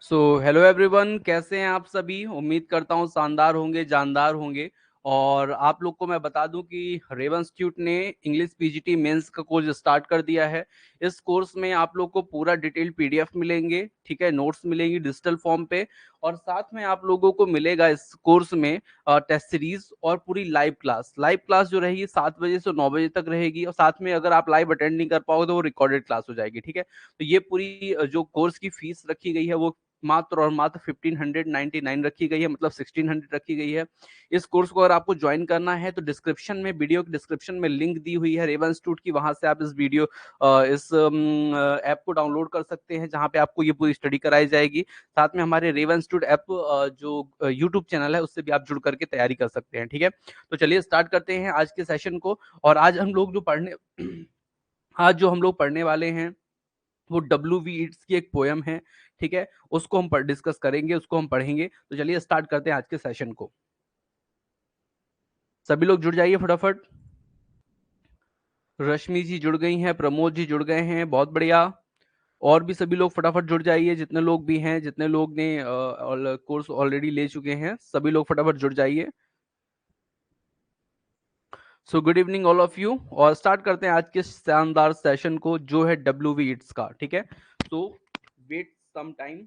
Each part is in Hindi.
हेलो एवरीवन, कैसे हैं आप सभी। उम्मीद करता हूं शानदार होंगे, जानदार होंगे। और आप लोग को मैं बता दूं कि रेवन इंस्टीट्यूट ने इंग्लिश पीजीटी मेंस का कोर्स स्टार्ट कर दिया है। इस कोर्स में आप लोग को पूरा डिटेल पीडीएफ मिलेंगे, ठीक है, नोट्स मिलेंगी डिजिटल फॉर्म पे। और साथ में आप लोगों को मिलेगा इस कोर्स में टेस्ट सीरीज और पूरी लाइव क्लास जो रहेगी 7 बजे से 9 बजे तक रहेगी। और साथ में अगर आप लाइव अटेंड नहीं कर पाओगे तो वो रिकॉर्डेड क्लास हो जाएगी, ठीक है। तो ये पूरी जो कोर्स की फीस रखी गई है वो मात्र और मात्र 1599 रखी गई है, मतलब 1600 रखी गई है। इस कोर्स को अगर आपको ज्वाइन करना है तो डिस्क्रिप्शन में, वीडियो के डिस्क्रिप्शन में लिंक दी हुई है रेवन इंस्टीट्यूट की, वहां से आप इस ऐप को डाउनलोड कर सकते हैं, जहां पे आपको ये पूरी स्टडी कराई जाएगी। साथ में हमारे रेवन इंस्टीट्यूट ऐप जो यूट्यूब चैनल है उससे भी आप जुड़ करके तैयारी कर सकते हैं, ठीक है। तो चलिए स्टार्ट करते हैं आज के सेशन को। और आज जो हम लोग पढ़ने वाले हैं वो WV ईट्स की एक पोयम है, ठीक है। उसको हम डिस्कस करेंगे, उसको हम पढ़ेंगे। तो चलिए स्टार्ट करते हैं आज के सेशन को। सभी लोग जुड़ जाइए फटाफट। रश्मि जी जुड़ गई हैं, प्रमोद जी जुड़ गए हैं, बहुत बढ़िया। और भी सभी लोग फटाफट जुड़ जाइए, जितने लोग भी हैं, जितने लोग ने कोर्स ऑलरेडी ले चुके हैं, सभी लोग फटाफट जुड़ जाइए। So good evening all of you, और स्टार्ट करते हैं आज के शानदार सेशन को जो है WV ईट्स का, ठीक है। तो wait some time,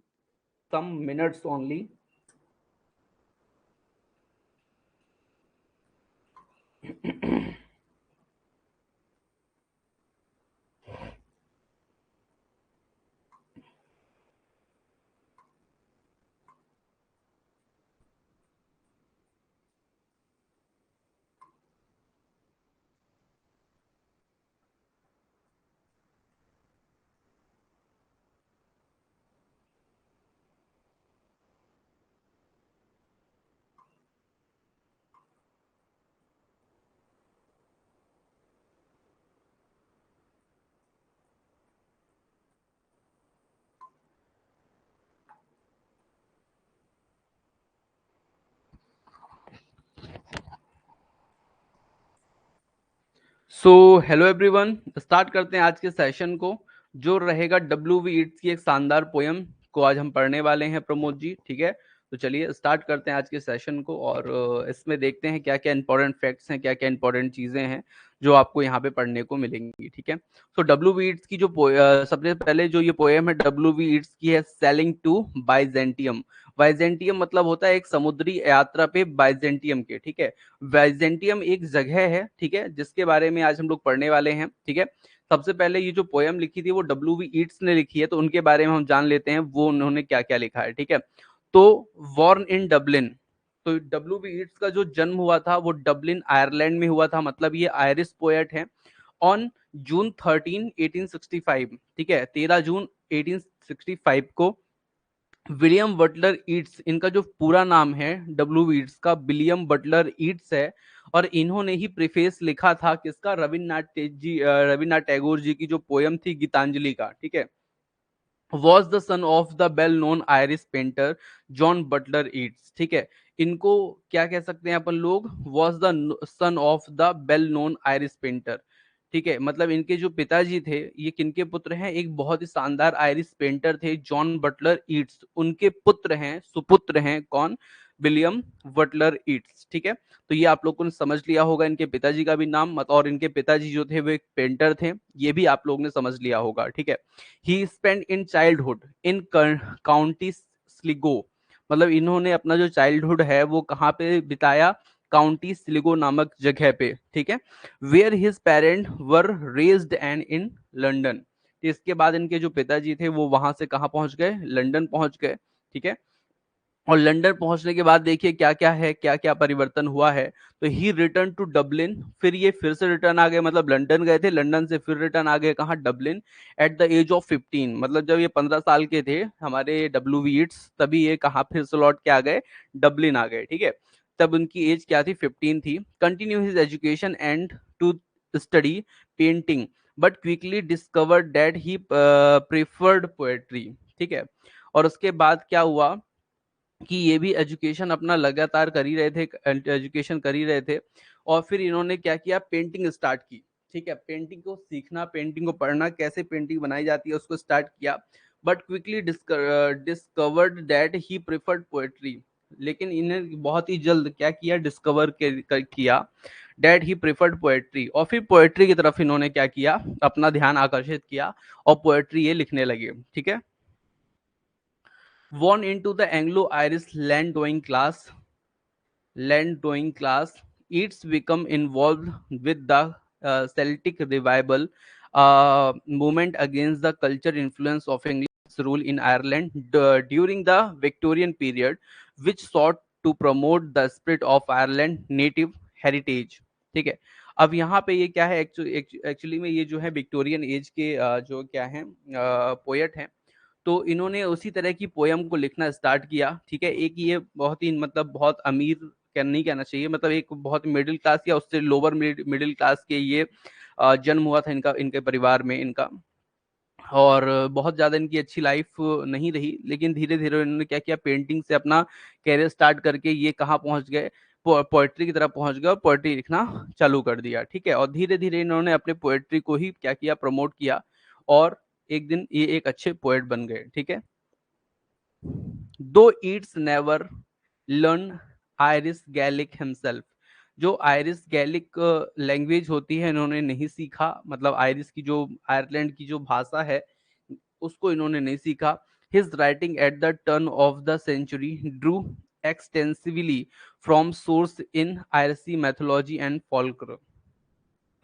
some minutes only. Hello everyone, start करते हैं आज के सेशन को जो रहेगा WV ईट्स की एक शानदार पोयम को आज हम पढ़ने वाले हैं प्रमोद जी, ठीक है। तो चलिए स्टार्ट करते हैं आज के सेशन को, और इसमें देखते हैं क्या क्या इंपॉर्टेंट फैक्ट्स हैं, क्या क्या इंपॉर्टेंट चीजें हैं जो आपको यहाँ पे पढ़ने को मिलेंगी, ठीक है। WV ईट्स की सबसे पहले जो ये पोयम है WV ईट्स की है, सेलिंग टू बाइजेंटियम। बाइजेंटियम मतलब होता है एक समुद्री यात्रा पे बाइजेंटियम के, ठीक है। वाइजेंटियम एक जगह है, ठीक है, जिसके बारे में आज हम लोग पढ़ने वाले हैं, ठीक है। सबसे पहले ये जो पोयम लिखी थी वो WV ईट्स ने लिखी है, तो उनके बारे में हम जान लेते हैं वो उन्होंने क्या क्या लिखा है, ठीक है। तो वॉर्न इन डबलिन, तो WV ईट्स का जो जन्म हुआ था वो डबलिन आयरलैंड में हुआ था, मतलब ये आयरिश पोएट है। ऑन June 13, 1865, ठीक है, 13 जून 1865 को विलियम बटलर ईट्स, इनका जो पूरा नाम है WV ईट्स का, विलियम बटलर ईट्स है। और इन्होंने ही प्रीफेस लिखा था किसका, रविन्द्रनाथ टैगोर जी की जो पोयम थी गीतांजलि का, ठीक है। Was the son of the well known Irish painter John Butler Yeats, ठीक है। इनको क्या कह सकते हैं अपन लोग, was the son of the well known Irish painter, ठीक है। मतलब इनके जो पिताजी थे ये किनके पुत्र हैं, एक बहुत ही शानदार आयरिश पेंटर थे जॉन बटलर ईट्स, उनके पुत्र हैं, सुपुत्र हैं कौन, विलियम बटलर ईट्स, ठीक है। तो ये आप लोगों ने समझ लिया होगा इनके पिताजी का भी नाम मत, और इनके पिताजी जो थे वो एक पेंटर थे, ये भी आप लोगों ने समझ लिया होगा, ठीक है। He spend in childhood in County Sligo, मतलब इन्होंने अपना जो चाइल्डहुड है वो कहाँ पे बिताया, काउंटी स्लिगो नामक जगह पे, ठीक है। Where his parent were raised and in London, इसके बाद इनके जो पिताजी थे वो वहां से कहाँ पहुंच गए, लंदन पहुंच गए, ठीक है। और लंदन पहुंचने के बाद देखिए क्या क्या है, क्या क्या परिवर्तन हुआ है। तो ही रिटर्न टू डबलिन, फिर ये फिर से रिटर्न आ गए, मतलब लंदन गए थे, लंदन से फिर रिटर्न आ गए कहाँ, Dublin. At the age of 15, मतलब जब ये 15 साल के थे हमारे WV ईट्स, तभी ये कहाँ फिर से लौट के आ गए, डबलिन आ गए, ठीक है। तब उनकी एज क्या थी, 15 थी। Continue his education and to study painting, but quickly discovered that he preferred poetry, ठीक है। और उसके बाद क्या हुआ कि ये भी एजुकेशन अपना लगातार कर ही रहे थे, एजुकेशन कर ही रहे थे। और फिर इन्होंने क्या किया, पेंटिंग स्टार्ट की, ठीक है। पेंटिंग को सीखना, पेंटिंग को पढ़ना, कैसे पेंटिंग बनाई जाती है उसको स्टार्ट किया। But quickly discovered that he preferred poetry. लेकिन इन्हें बहुत ही जल्द क्या किया, डिस्कवर किया डैट ही प्रेफर्ड पोएट्री, और फिर पोएट्री की तरफ इन्होंने क्या किया, अपना ध्यान आकर्षित किया और पोएट्री ये लिखने लगे। ठीक है। Born into the Anglo-Irish land-owning class, Yeats become involved with the Celtic revival movement against the culture influence of English rule in Ireland during the Victorian period, which sought to promote the spirit of Ireland native heritage. ठीक है। अब यहाँ पे ये क्या है, एक्चुअली में ये जो है विक्टोरियन एज के जो क्या है पोएट हैं, तो इन्होंने उसी तरह की पोयम को लिखना स्टार्ट किया। ठीक है। एक ये बहुत ही मतलब बहुत अमीर नहीं कहना चाहिए, मतलब एक बहुत मिडिल क्लास या उससे लोअर मिडिल क्लास के ये जन्म हुआ था इनका, इनके परिवार में इनका, और बहुत ज़्यादा इनकी अच्छी लाइफ नहीं रही, लेकिन धीरे धीरे इन्होंने क्या किया, पेंटिंग से अपना कैरियर स्टार्ट करके ये कहाँ पहुंच गए, पोएट्री की तरफ पहुंच गए और पोएट्री लिखना चालू कर दिया। ठीक है। और धीरे धीरे इन्होंने अपने पोएट्री को ही क्या किया, प्रमोट किया, और एक दिन ये एक अच्छे पोएट बन गए। ठीक है। Though Yeats never learn Irish Gaelic himself, जो आयरिश गैलिक लैंग्वेज होती है इन्होंने नहीं सीखा, मतलब आयरिश की जो आयरलैंड की जो भाषा है उसको इन्होंने नहीं सीखा। His writing at the turn of the century drew extensively from source in Irish mythology and folklore,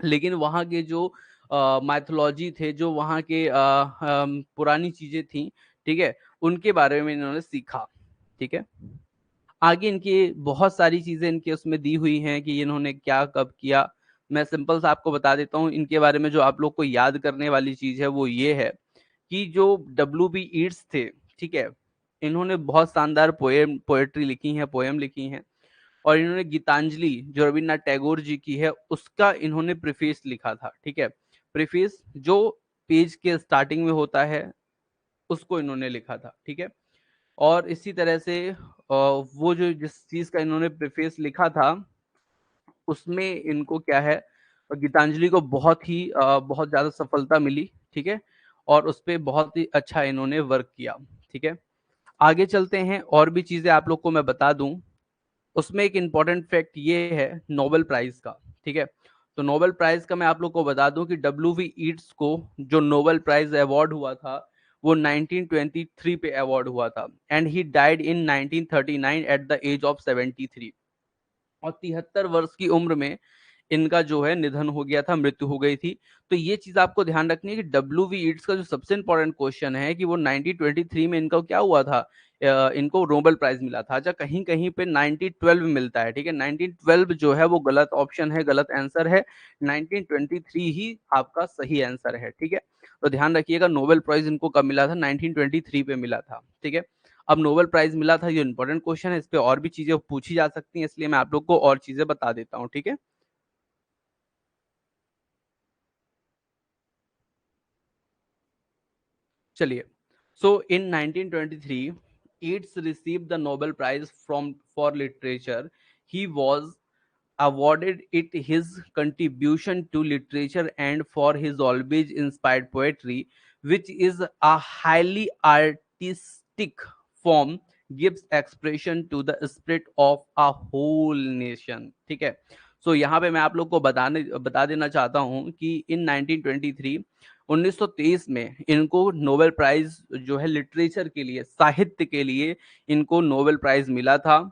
लेकिन वहाँ के जो माइथोलॉजी थे, जो वहाँ के पुरानी चीजें थी, ठीक है, उनके बारे में इन्होंने सीखा। ठीक है। आगे इनकी बहुत सारी चीजें इनके उसमें दी हुई हैं कि इन्होंने क्या कब किया। मैं सिंपल सा आपको बता देता हूँ इनके बारे में। जो आप लोग को याद करने वाली चीज है वो ये है कि जो W.B. ईट्स थे, ठीक है, इन्होंने बहुत शानदार पोएट्री लिखी है, पोएम लिखी है, और इन्होंने गीतांजलि जो रविन्द्रनाथ टैगोर जी की है उसका इन्होंने प्रीफेस लिखा था। ठीक है। प्रीफेस जो पेज के स्टार्टिंग में होता है उसको इन्होंने लिखा था। ठीक है। और इसी तरह से वो जो जिस चीज का इन्होंने प्रीफेस लिखा था उसमें इनको क्या है, गीतांजलि को बहुत ज्यादा सफलता मिली। ठीक है। और उस पर बहुत ही अच्छा इन्होंने वर्क किया। ठीक है। आगे चलते हैं, और भी चीजें आप लोग को मैं बता दूं। उसमें एक इंपॉर्टेंट फैक्ट ये है नोबेल प्राइज का। ठीक है। तो नोबेल प्राइज का मैं आप लोग को बता दूं कि W.B. ईट्स को जो नोबेल प्राइज अवार्ड हुआ था वो 1923 पे अवार्ड हुआ था, and he died in 1939 at the age of 73, और 73 वर्ष की उम्र में इनका जो है निधन हो गया था, मृत्यु हो गई थी। तो ये चीज आपको ध्यान रखनी है कि W.B. ईट्स का जो सबसे इंपॉर्टेंट क्वेश्चन है कि वो 1923 में इनका क्या हुआ था, इनको नोबेल प्राइज मिला था। अच्छा, कहीं कहीं पे 1912 मिलता है। ठीक है। 1912 जो है वो गलत ऑप्शन है, गलत आंसर है। 1923 ही आपका सही आंसर है। ठीक है। तो ध्यान रखिएगा, नोबेल प्राइज इनको कब मिला था, 1923 पे मिला था। ठीक है। अब नोबेल प्राइज मिला था, ये इंपॉर्टेंट क्वेश्चन है, इस पे और भी चीजें पूछी जा सकती हैं, इसलिए मैं आप लोग को और चीजें बता देता हूँ। ठीक है। चलिए, so in 1923 Yeats received the Nobel prize from for literature. He was awarded it his contribution to literature and for his always inspired poetry, which is a highly artistic form, gives expression to the spirit of a whole nation. ठीक है। सो यहाँ पे मैं आप लोग को बता देना चाहता हूँ कि इन 1923 1923 में इनको नोबेल प्राइज जो है लिटरेचर के लिए, साहित्य के लिए इनको नोबेल प्राइज मिला था।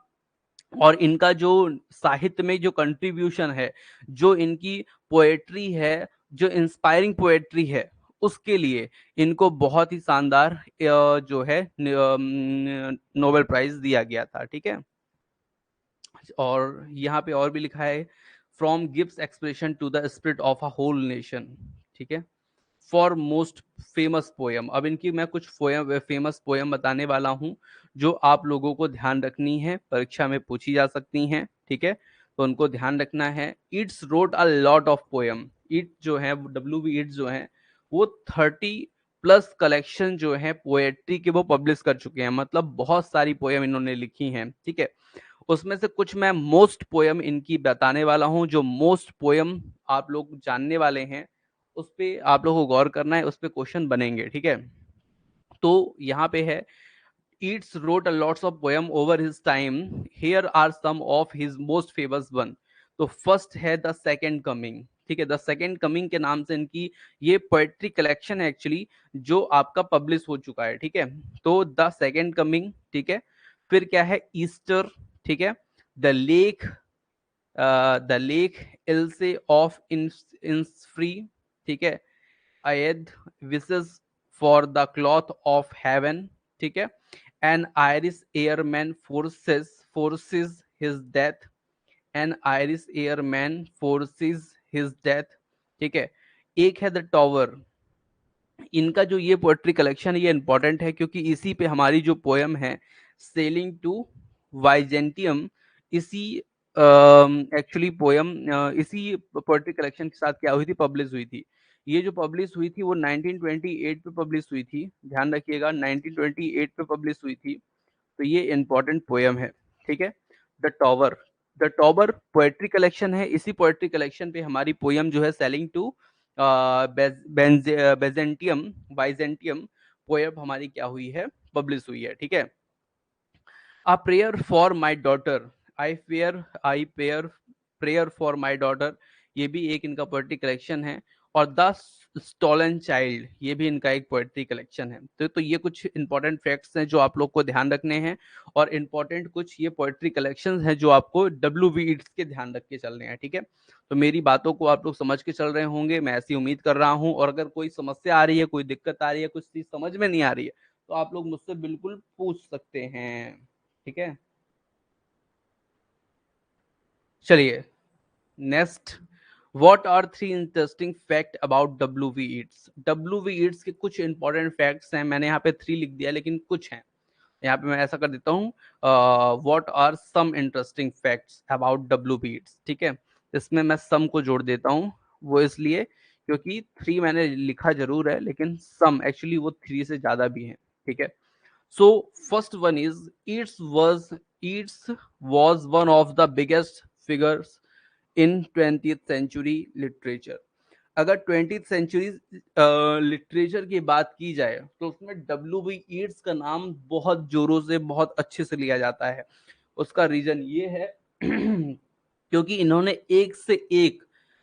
और इनका जो साहित्य में जो कंट्रीब्यूशन है, जो इनकी पोएट्री है, जो इंस्पायरिंग पोएट्री है, उसके लिए इनको बहुत ही शानदार जो है नोबेल प्राइज दिया गया था। ठीक है। और यहाँ पे और भी लिखा है form gives expression to the spirit of a whole nation. ठीक है। फॉर मोस्ट फेमस पोयम, अब इनकी मैं कुछ फेमस पोयम बताने वाला हूं जो आप लोगों को ध्यान रखनी है, परीक्षा में पूछी जा सकती हैं। ठीक है। तो उनको ध्यान रखना है। It's wrote a lot of poem. It जो है W.B. ईट्स जो है वो 30+ कलेक्शन जो है पोएट्री के वो पब्लिश कर चुके हैं, मतलब बहुत सारी पोयम इन्होंने लिखी हैं। ठीक है। उसमें से कुछ मैं मोस्ट पोयम इनकी बताने वाला हूं। जो मोस्ट पोयम आप लोग जानने वाले हैं उस पे आप लोग को गौर करना है, उस पे क्वेश्चन बनेंगे। ठीक है। तो यहाँ पे है, Yeats wrote a lots of poem over his time. Here are some of his most famous one. तो फर्स्ट है द सेकेंड कमिंग, ठीक है, द सेकेंड कमिंग के नाम से इनकी ये पोएट्री कलेक्शन है एक्चुअली, जो आपका पब्लिश हो चुका है, ठीक है। तो द सेकेंड कमिंग, ठीक है। फिर क्या है, ईस्टर, ठीक है, द लेक, द लेक एल्से ऑफ इंसफ्री, ठीक है, Aedh wishes for the cloth of heaven, ठीक है, an Irish airman foresees his death, an Irish airman foresees his death, ठीक है। एक है द टॉवर। इनका जो ये पोएट्री कलेक्शन है ये इंपॉर्टेंट है क्योंकि इसी पे हमारी जो पोयम है सेलिंग टू वाइजेंटियम, इसी एक्चुअली पोयम इसी पोएट्री कलेक्शन के साथ क्या हुई थी, पब्लिश हुई थी। ये जो पब्लिश हुई थी वो 1928 पे पब्लिश हुई थी, ध्यान रखिएगा 1928 पे पब्लिश हुई थी। तो ये इंपॉर्टेंट पोयम है, ठीक है। The tower, the tower poetry collection है, इसी पोएट्री कलेक्शन पे हमारी पोयम जो है सेलिंग टू बेजेंटियम बाइजेंटियम पोयम हमारी क्या हुई है, पब्लिश हुई है, ठीक है। A prayer for my daughter, I pair prayer for my daughter, ये भी एक इनका पोएट्री कलेक्शन है। और द स्टोलन चाइल्ड, ये भी इनका एक पोएट्री कलेक्शन है। तो ये कुछ इंपॉर्टेंट फैक्ट्स हैं जो आप लोग को ध्यान रखने हैं, और इंपॉर्टेंट कुछ ये पोएट्री कलेक्शंस हैं जो आपको डब्ल्यू.वी. ईट्स के ध्यान रख के चलने हैं, ठीक है। तो मेरी बातों को आप लोग समझ के चल रहे होंगे, मैं ऐसी उम्मीद कर रहा हूं। और अगर कोई समस्या आ रही है, कोई दिक्कत आ रही है, कुछ चीज समझ में नहीं आ रही है, तो आप लोग मुझसे बिल्कुल पूछ सकते हैं, ठीक है। चलिए next, what are three interesting fact about W B. Yeats. W B. Yeats के कुछ इंपॉर्टेंट फैक्ट्स हैं, मैंने यहाँ पे 3 लिख दिया लेकिन कुछ हैं। यहाँ पे मैं ऐसा कर देता हूँ, what are some interesting facts about W B. Yeats, ठीक है। इसमें मैं सम को जोड़ देता हूँ, वो इसलिए क्योंकि 3 मैंने लिखा जरूर है लेकिन सम एक्चुअली वो 3 से ज्यादा भी है, ठीक है। So first one is Yeats was one of the biggest figures in 20th century literature. अगर 20th सेंचुरी लिटरेचर की बात की जाए तो उसमें डब्ल्यू.वी. ईट्स का नाम बहुत जोरों से, बहुत अच्छे से लिया जाता है। उसका रीजन ये है क्योंकि इन्होंने एक से एक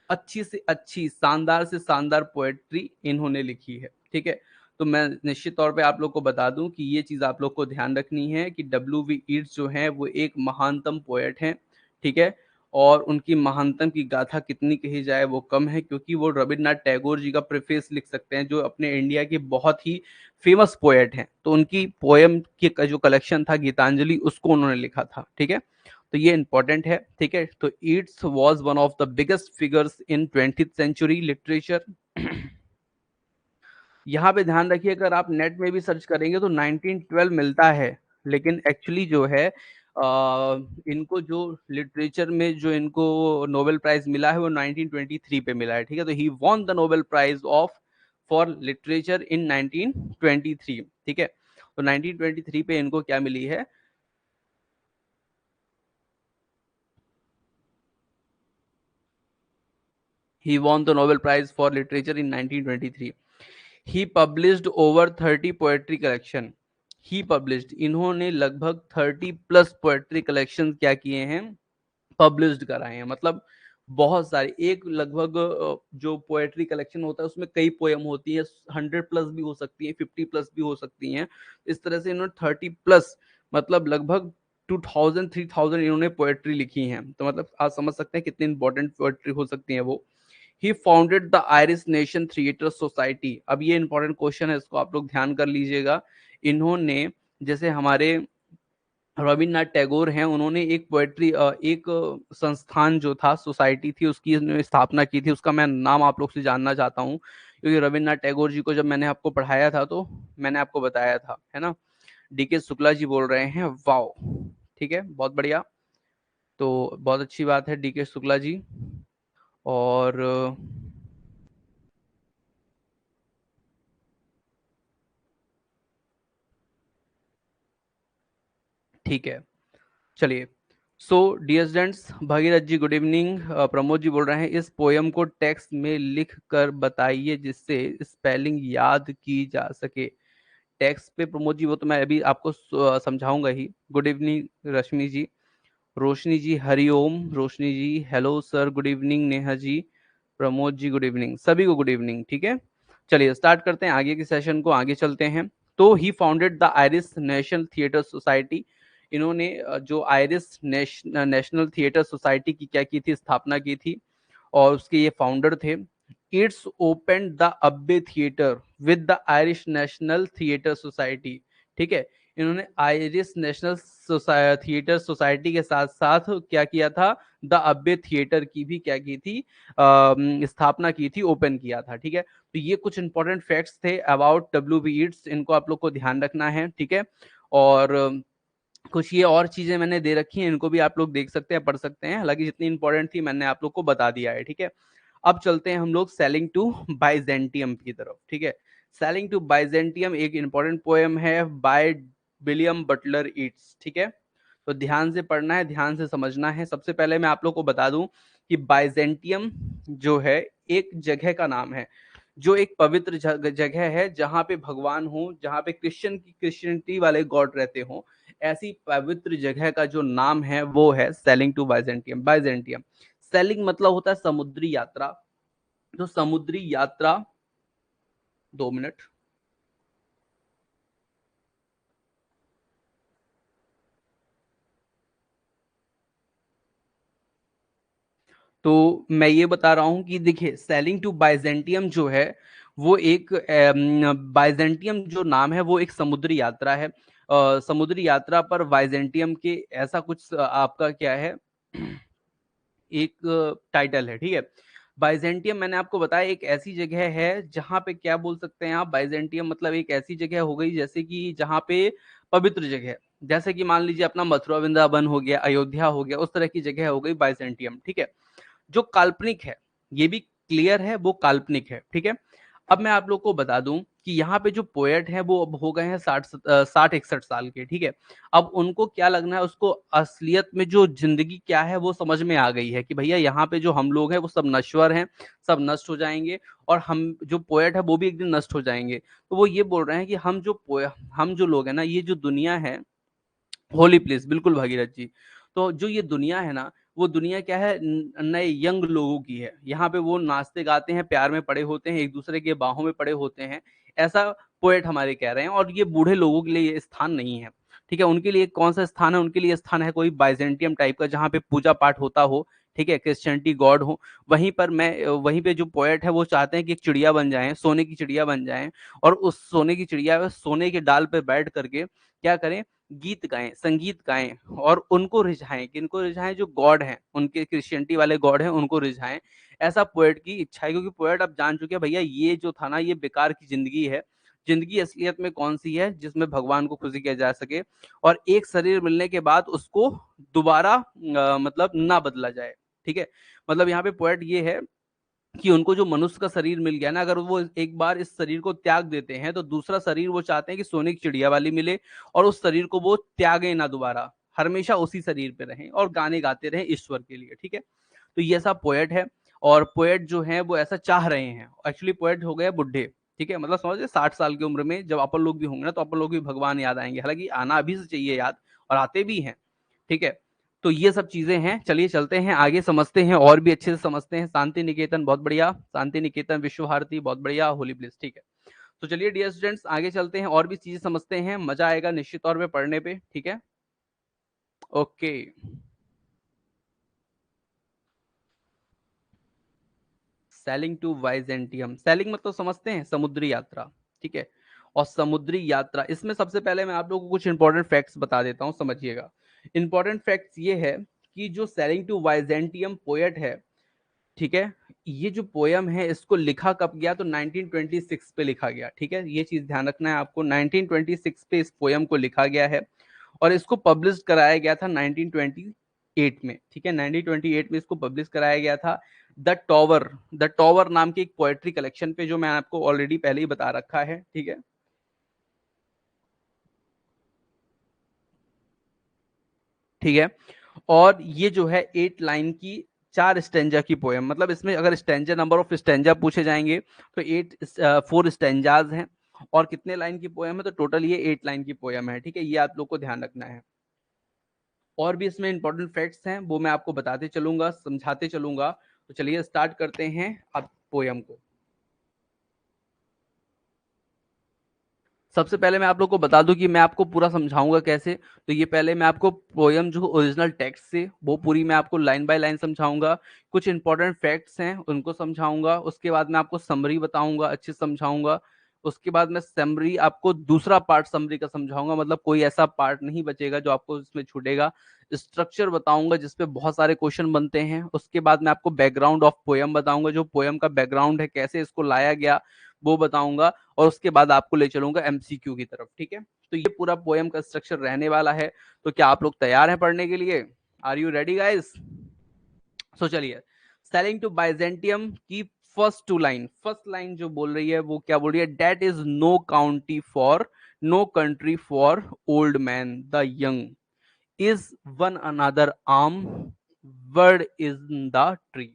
अच्छी से अच्छी, शानदार से शानदार पोएट्री इन्होंने लिखी है, ठीक है। तो मैं निश्चित तौर पे आप लोग को बता दूं कि ये चीज आप लोग को ध्यान रखनी है कि डब्ल्यू.वी. ईट्स जो है वो एक महानतम पोएट हैं, ठीक है। और उनकी महानतम की गाथा कितनी कही जाए वो कम है, क्योंकि वो रविन्द्रनाथ टैगोर जी का प्रेफेस लिख सकते हैं, जो अपने इंडिया के बहुत ही फेमस पोएट हैं। तो उनकी पोएम की जो कलेक्शन था गीतांजलि, उसको उन्होंने लिखा था, ठीक है। तो ये इंपॉर्टेंट है, ठीक है। तो Yeats was one of the biggest figures in 20th century literature. यहाँ पे ध्यान रखिए, अगर आप नेट में भी सर्च करेंगे तो 1912 मिलता है, लेकिन एक्चुअली जो है इनको जो लिटरेचर में जो इनको नोबेल प्राइज मिला है वो 1923 पे मिला है, ठीक है। तो he won the Nobel prize of for literature in 1923, ठीक है। तो 1923 पे इनको क्या मिली है, he won the Nobel Prize for Literature in 1923. He published over 30 poetry collection. He published, इन्होंने लगभग 30 प्लस पोएट्री कलेक्शन क्या किए हैं, पब्लिश्ड कराए हैं। मतलब बहुत सारे, एक लगभग जो पोएट्री कलेक्शन होता है उसमें कई पोएम होती है, 100 प्लस भी हो सकती है, 50 प्लस भी हो सकती हैं। इस तरह से इन्होंने 30 प्लस, मतलब लगभग 2000 3000 इन्होंने पोएट्री लिखी हैं। तो मतलब आप समझ सकते हैं कितनी इंपॉर्टेंट पोएट्री हो सकती है वो। He founded the Irish nation theatre society. अब ये इंपॉर्टेंट क्वेश्चन है, इसको आप लोग ध्यान कर लीजिएगा। इन्होंने, जैसे हमारे रविन्द्रनाथ टैगोर हैं, उन्होंने एक पोएट्री, एक संस्थान जो था, सोसाइटी थी, उसकी स्थापना की थी। उसका मैं नाम आप लोग से जानना चाहता हूँ, क्योंकि रविन्द्रनाथ टैगोर जी को जब मैंने आपको पढ़ाया था तो मैंने आपको बताया था, है ना। डीके शुक्ला जी बोल रहे हैं, वाओ, ठीक है, बहुत बढ़िया। तो बहुत अच्छी बात है डीके शुक्ला जी। और ठीक है, चलिए। सो डियर स्टूडेंट्स, भगीरथ जी गुड इवनिंग। प्रमोद जी बोल रहे हैं, इस पोयम को टेक्स्ट में लिख कर बताइए जिससे स्पेलिंग याद की जा सके। टेक्स्ट पे प्रमोद जी, वो तो मैं अभी आपको समझाऊंगा ही। Good evening Rashmi ji, Roshni ji Hariom, Roshni ji hello sir, good evening Neha ji, Pramod ji good evening, सभी को गुड इवनिंग। ठीक है, चलिए स्टार्ट करते हैं आगे के सेशन को, आगे चलते हैं। तो he founded the Irish national theatre society. इन्होंने जो आयरिश नेशनल थिएटर सोसाइटी की क्या की थी, स्थापना की थी, और उसके ये फाउंडर थे। इट्स ओपन द अब्बे theatre with the Irish national theatre society. ठीक है, इन्होंने आयरिश नेशनल थिएटर सोसाइटी के साथ साथ क्या किया था, द अब्बे थिएटर की भी क्या की थी, स्थापना की थी, ओपन किया था। ठीक है, तो ये कुछ इंपॉर्टेंट फैक्ट्स थे अबाउट डब्ल्यू बी ईट्स, इनको आप लोग को ध्यान रखना है। ठीक है, और कुछ ये और चीजें मैंने दे रखी हैं, इनको भी आप लोग देख सकते हैं, पढ़ सकते हैं, हालांकि जितनी इंपॉर्टेंट थी मैंने आप लोग को बता दिया है। ठीक है, अब चलते हैं हम लोग सेलिंग टू बाइजेंटियम की तरफ। ठीक है, सेलिंग टू बाइजेंटियम एक इंपॉर्टेंट पोएम है बाय विलियम बटलर ईट्स। ठीक है, तो ध्यान से पढ़ना है, ध्यान से समझना है। सबसे पहले मैं आप लोग को बता दूं कि बाइजेंटियम जो है एक जगह का नाम है, जो एक पवित्र जगह है, जहां पे भगवान हो, जहां पे क्रिश्चियनिटी वाले गॉड रहते हो, ऐसी पवित्र जगह का जो नाम है वो है sailing to Byzantium. Byzantium, sailing मतलब होता है समुद्री यात्रा। तो समुद्री यात्रा, 2 मिनट। तो मैं ये बता रहा हूं कि देखिए, सेलिंग टू बाइजेंटियम जो है वो एक बाइजेंटियम जो नाम है वो एक समुद्री यात्रा है। समुद्री यात्रा पर बाइजेंटियम के ऐसा कुछ आपका क्या है, एक टाइटल है। ठीक है, बाइजेंटियम मैंने आपको बताया एक ऐसी जगह है जहां पे क्या बोल सकते हैं आप, बाइजेंटियम मतलब एक ऐसी जगह हो गई जैसे कि जहां पे पवित्र जगह, जैसे कि मान लीजिए अपना मथुरा वृंदावन हो गया, अयोध्या हो गया, उस तरह की जगह हो गई बाइजेंटियम। ठीक है, जो काल्पनिक है, ये भी क्लियर है, वो काल्पनिक है। ठीक है, अब मैं आप लोग को बता दूं कि यहाँ पे जो पोएट हैं वो अब हो गए हैं 60-61 साल के। ठीक है, अब उनको क्या लगना है, उसको असलियत में जो जिंदगी क्या है वो समझ में आ गई है कि भैया यहाँ पे जो हम लोग हैं वो सब नश्वर हैं, सब नष्ट हो जाएंगे, और हम जो पोएट है वो भी एक दिन नष्ट हो जाएंगे। तो वो ये बोल रहे हैं कि हम जो लोग हैं ना, ये जो दुनिया है, होली प्लेस, बिल्कुल भागीरथ जी। तो जो ये दुनिया है ना, वो दुनिया क्या है, नए यंग लोगों की है। यहाँ पे वो नाचते गाते हैं, प्यार में पड़े होते हैं, एक दूसरे के बाहों में पड़े होते हैं, ऐसा पोएट हमारे कह रहे हैं। और ये बूढ़े लोगों के लिए ये स्थान नहीं है। ठीक है, उनके लिए कौन सा स्थान है, उनके लिए स्थान है कोई बाइजेंटियम टाइप का, जहाँ पे पूजा पाठ होता हो। ठीक है, क्रिश्चियनिटी गॉड हो। वहीं पे जो पोएट है वो चाहते हैं कि एक चिड़िया बन जाए, सोने की चिड़िया बन जाए, और उस सोने की चिड़िया सोने के डाल पे बैठ करके क्या करें, गीत गाएं, संगीत गाएं, और उनको रिझाएं। किनको रिझाएं, जो गॉड हैं, उनके क्रिश्चियनिटी वाले गॉड हैं, उनको रिझाएं। ऐसा पोएट की इच्छा है, क्योंकि पोएट अब जान चुके हैं भैया ये जो था ना, ये बेकार की जिंदगी है। जिंदगी असलियत में कौन सी है, जिसमें भगवान को खुशी किया जा सके, और एक शरीर मिलने के बाद उसको दोबारा मतलब ना बदला जाए। ठीक है, मतलब यहाँ पे पॉइंट ये है कि उनको जो मनुष्य का शरीर मिल गया ना, अगर वो एक बार इस शरीर को त्याग देते हैं तो दूसरा शरीर वो चाहते हैं कि सोने की चिड़िया वाली मिले, और उस शरीर को वो त्यागे ना, दोबारा हमेशा उसी शरीर पे रहें और गाने गाते रहें ईश्वर के लिए। ठीक है, तो ये ऐसा पोएट है, और पोएट जो है वो ऐसा चाह रहे हैं। एक्चुअली पोएट हो गए बुढ़े। ठीक है, मतलब समझ 60 साल की उम्र में जब अपन लोग भी होंगे ना, तो अपन लोग भी भगवान याद आएंगे, हालांकि आना अभी से चाहिए याद, और आते भी हैं। ठीक है, तो ये सब चीजें हैं। चलिए चलते हैं आगे, समझते हैं और भी अच्छे से समझते हैं। शांति निकेतन बहुत बढ़िया, शांति निकेतन विश्व भारती बहुत बढ़िया, होली प्लेस। ठीक है, तो चलिए डियर स्टूडेंट्स आगे चलते हैं और भी चीजें समझते हैं, मजा आएगा निश्चित तौर पे पढ़ने पे। ठीक है, ओके। सेलिंग टू वाइजेंटियम, सेलिंग मतलब समझते हैं समुद्री यात्रा। ठीक है, और समुद्री यात्रा, इसमें सबसे पहले मैं आप लोगों को कुछ इंपॉर्टेंट फैक्ट्स बता देता हूं, समझिएगा। इंपॉर्टेंट फैक्ट्स ये है कि जो सेलिंग टू वाइजेंटियम पोएट है, ठीक है, ये जो पोयम है इसको लिखा कब गया, तो 1926 पे लिखा गया। ठीक है, ये चीज ध्यान रखना है आपको, 1926 पे इस पोयम को लिखा गया है, और इसको पब्लिश कराया गया था 1928 में। ठीक है, 1928 में इसको पब्लिश कराया गया था द टॉवर नाम की एक पोएट्री कलेक्शन पे, जो मैं आपको ऑलरेडी पहले ही बता रखा है। ठीक है, ठीक है, और ये जो है 8 लाइन की 4 स्टेंजा की पोएम, मतलब इसमें अगर स्टेंजा, नंबर ऑफ स्टेंजा पूछे जाएंगे तो 4 स्टेंजाज हैं। और कितने लाइन की पोयम है, तो टोटल ये 8 लाइन की पोयम है, ठीक है, ये आप लोग को ध्यान रखना है। और भी इसमें इंपॉर्टेंट फैक्ट्स हैं, वो मैं आपको बताते चलूंगा, समझाते चलूंगा। तो चलिए स्टार्ट करते हैं अब पोयम को। सबसे पहले मैं आप लोग को बता दूं कि मैं आपको पूरा समझाऊंगा कैसे। तो ये पहले मैं आपको पोयम जो ओरिजिनल टेक्स्ट से वो पूरी मैं आपको लाइन बाय लाइन समझाऊंगा। कुछ इंपॉर्टेंट फैक्ट्स हैं उनको समझाऊंगा, उसके बाद मैं आपको समरी बताऊंगा, अच्छे से समझाऊंगा। उसके बाद मैं समरी आपको दूसरा पार्ट समरी का समझाऊंगा, मतलब कोई ऐसा पार्ट नहीं बचेगा जो आपको इसमें छूटेगा। स्ट्रक्चर बताऊंगा जिसपे बहुत सारे क्वेश्चन बनते हैं। उसके बाद मैं आपको बैकग्राउंड ऑफ पोयम बताऊंगा, जो पोयम का बैकग्राउंड है, कैसे इसको लाया गया, वो बताऊंगा। और उसके बाद आपको ले चलूंगा एमसीक्यू की तरफ, ठीक है। तो ये पूरा पोयम का स्ट्रक्चर रहने वाला है। तो क्या आप लोग तैयार हैं पढ़ने के लिए? Are you ready guys? So चलिए, सेलिंग टू बाइजेंटियम की फर्स्ट लाइन जो बोल रही है वो क्या बोल रही है? That is no county for, no country for old man the young, is one another arm, word is the tree.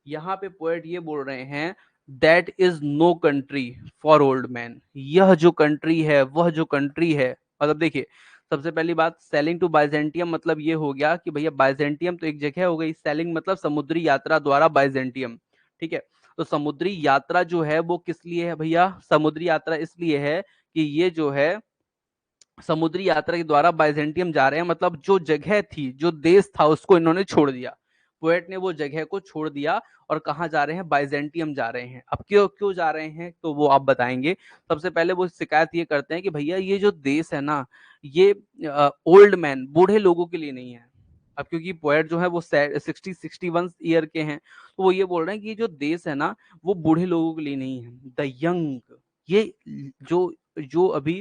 यहाँ पे पोएट ये बोल रहे हैं, that is no country for old man. यह जो कंट्री है, वह जो कंट्री है, मतलब देखिए, सबसे पहली बात, सेलिंग टू बाइजेंटियम मतलब ये हो गया कि भैया बाइजेंटियम तो एक जगह हो गई, सेलिंग मतलब समुद्री यात्रा द्वारा बाइजेंटियम, ठीक है। तो समुद्री यात्रा जो है वो किस लिए है भैया? समुद्री यात्रा इसलिए है कि ये जो है समुद्री यात्रा के द्वारा बाइजेंटियम जा रहे हैं, मतलब जो जगह थी, जो देश था, उसको इन्होंने छोड़ दिया। पोएट ने वो जगह को छोड़ दिया और कहाँ जा रहे हैं? बाइजेंटियम जा रहे हैं। अब क्यों क्यों जा रहे हैं तो वो आप बताएंगे। सबसे पहले वो शिकायत ये करते हैं कि भैया ये जो देश है ना, ये ओल्ड मैन, बूढ़े लोगों के लिए नहीं है। अब क्योंकि पोएट जो है वो 60-61 ईयर के हैं, तो वो ये बोल रहे हैं कि ये जो देश है ना, वो बूढ़े लोगों के लिए नहीं है, द यंग, ये जो जो अभी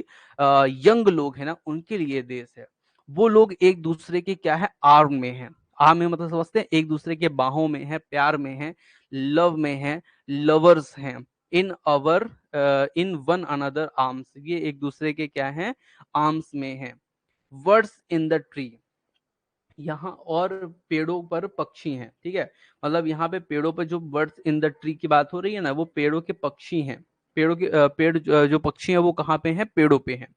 यंग लोग हैं ना, उनके लिए देश है। वो लोग एक दूसरे के क्या है? आर्म में है। आर्म में मतलब समझते हैं, एक दूसरे के बाहों में है, प्यार में है, लव में है, लवर्स हैं। इन अवर, इन वन अनदर आर्म्स, ये एक दूसरे के क्या है? आर्म्स में है। वर्ड्स इन द ट्री, यहाँ और पेड़ों पर पक्षी हैं, ठीक है। मतलब यहाँ पे पेड़ों पर जो बर्ड्स इन द ट्री की बात हो रही है ना, वो पेड़ों के पक्षी हैं। पेड़ों के पेड़ जो पक्षी हैं वो कहाँ पे हैं? पेड़ों पे हैं।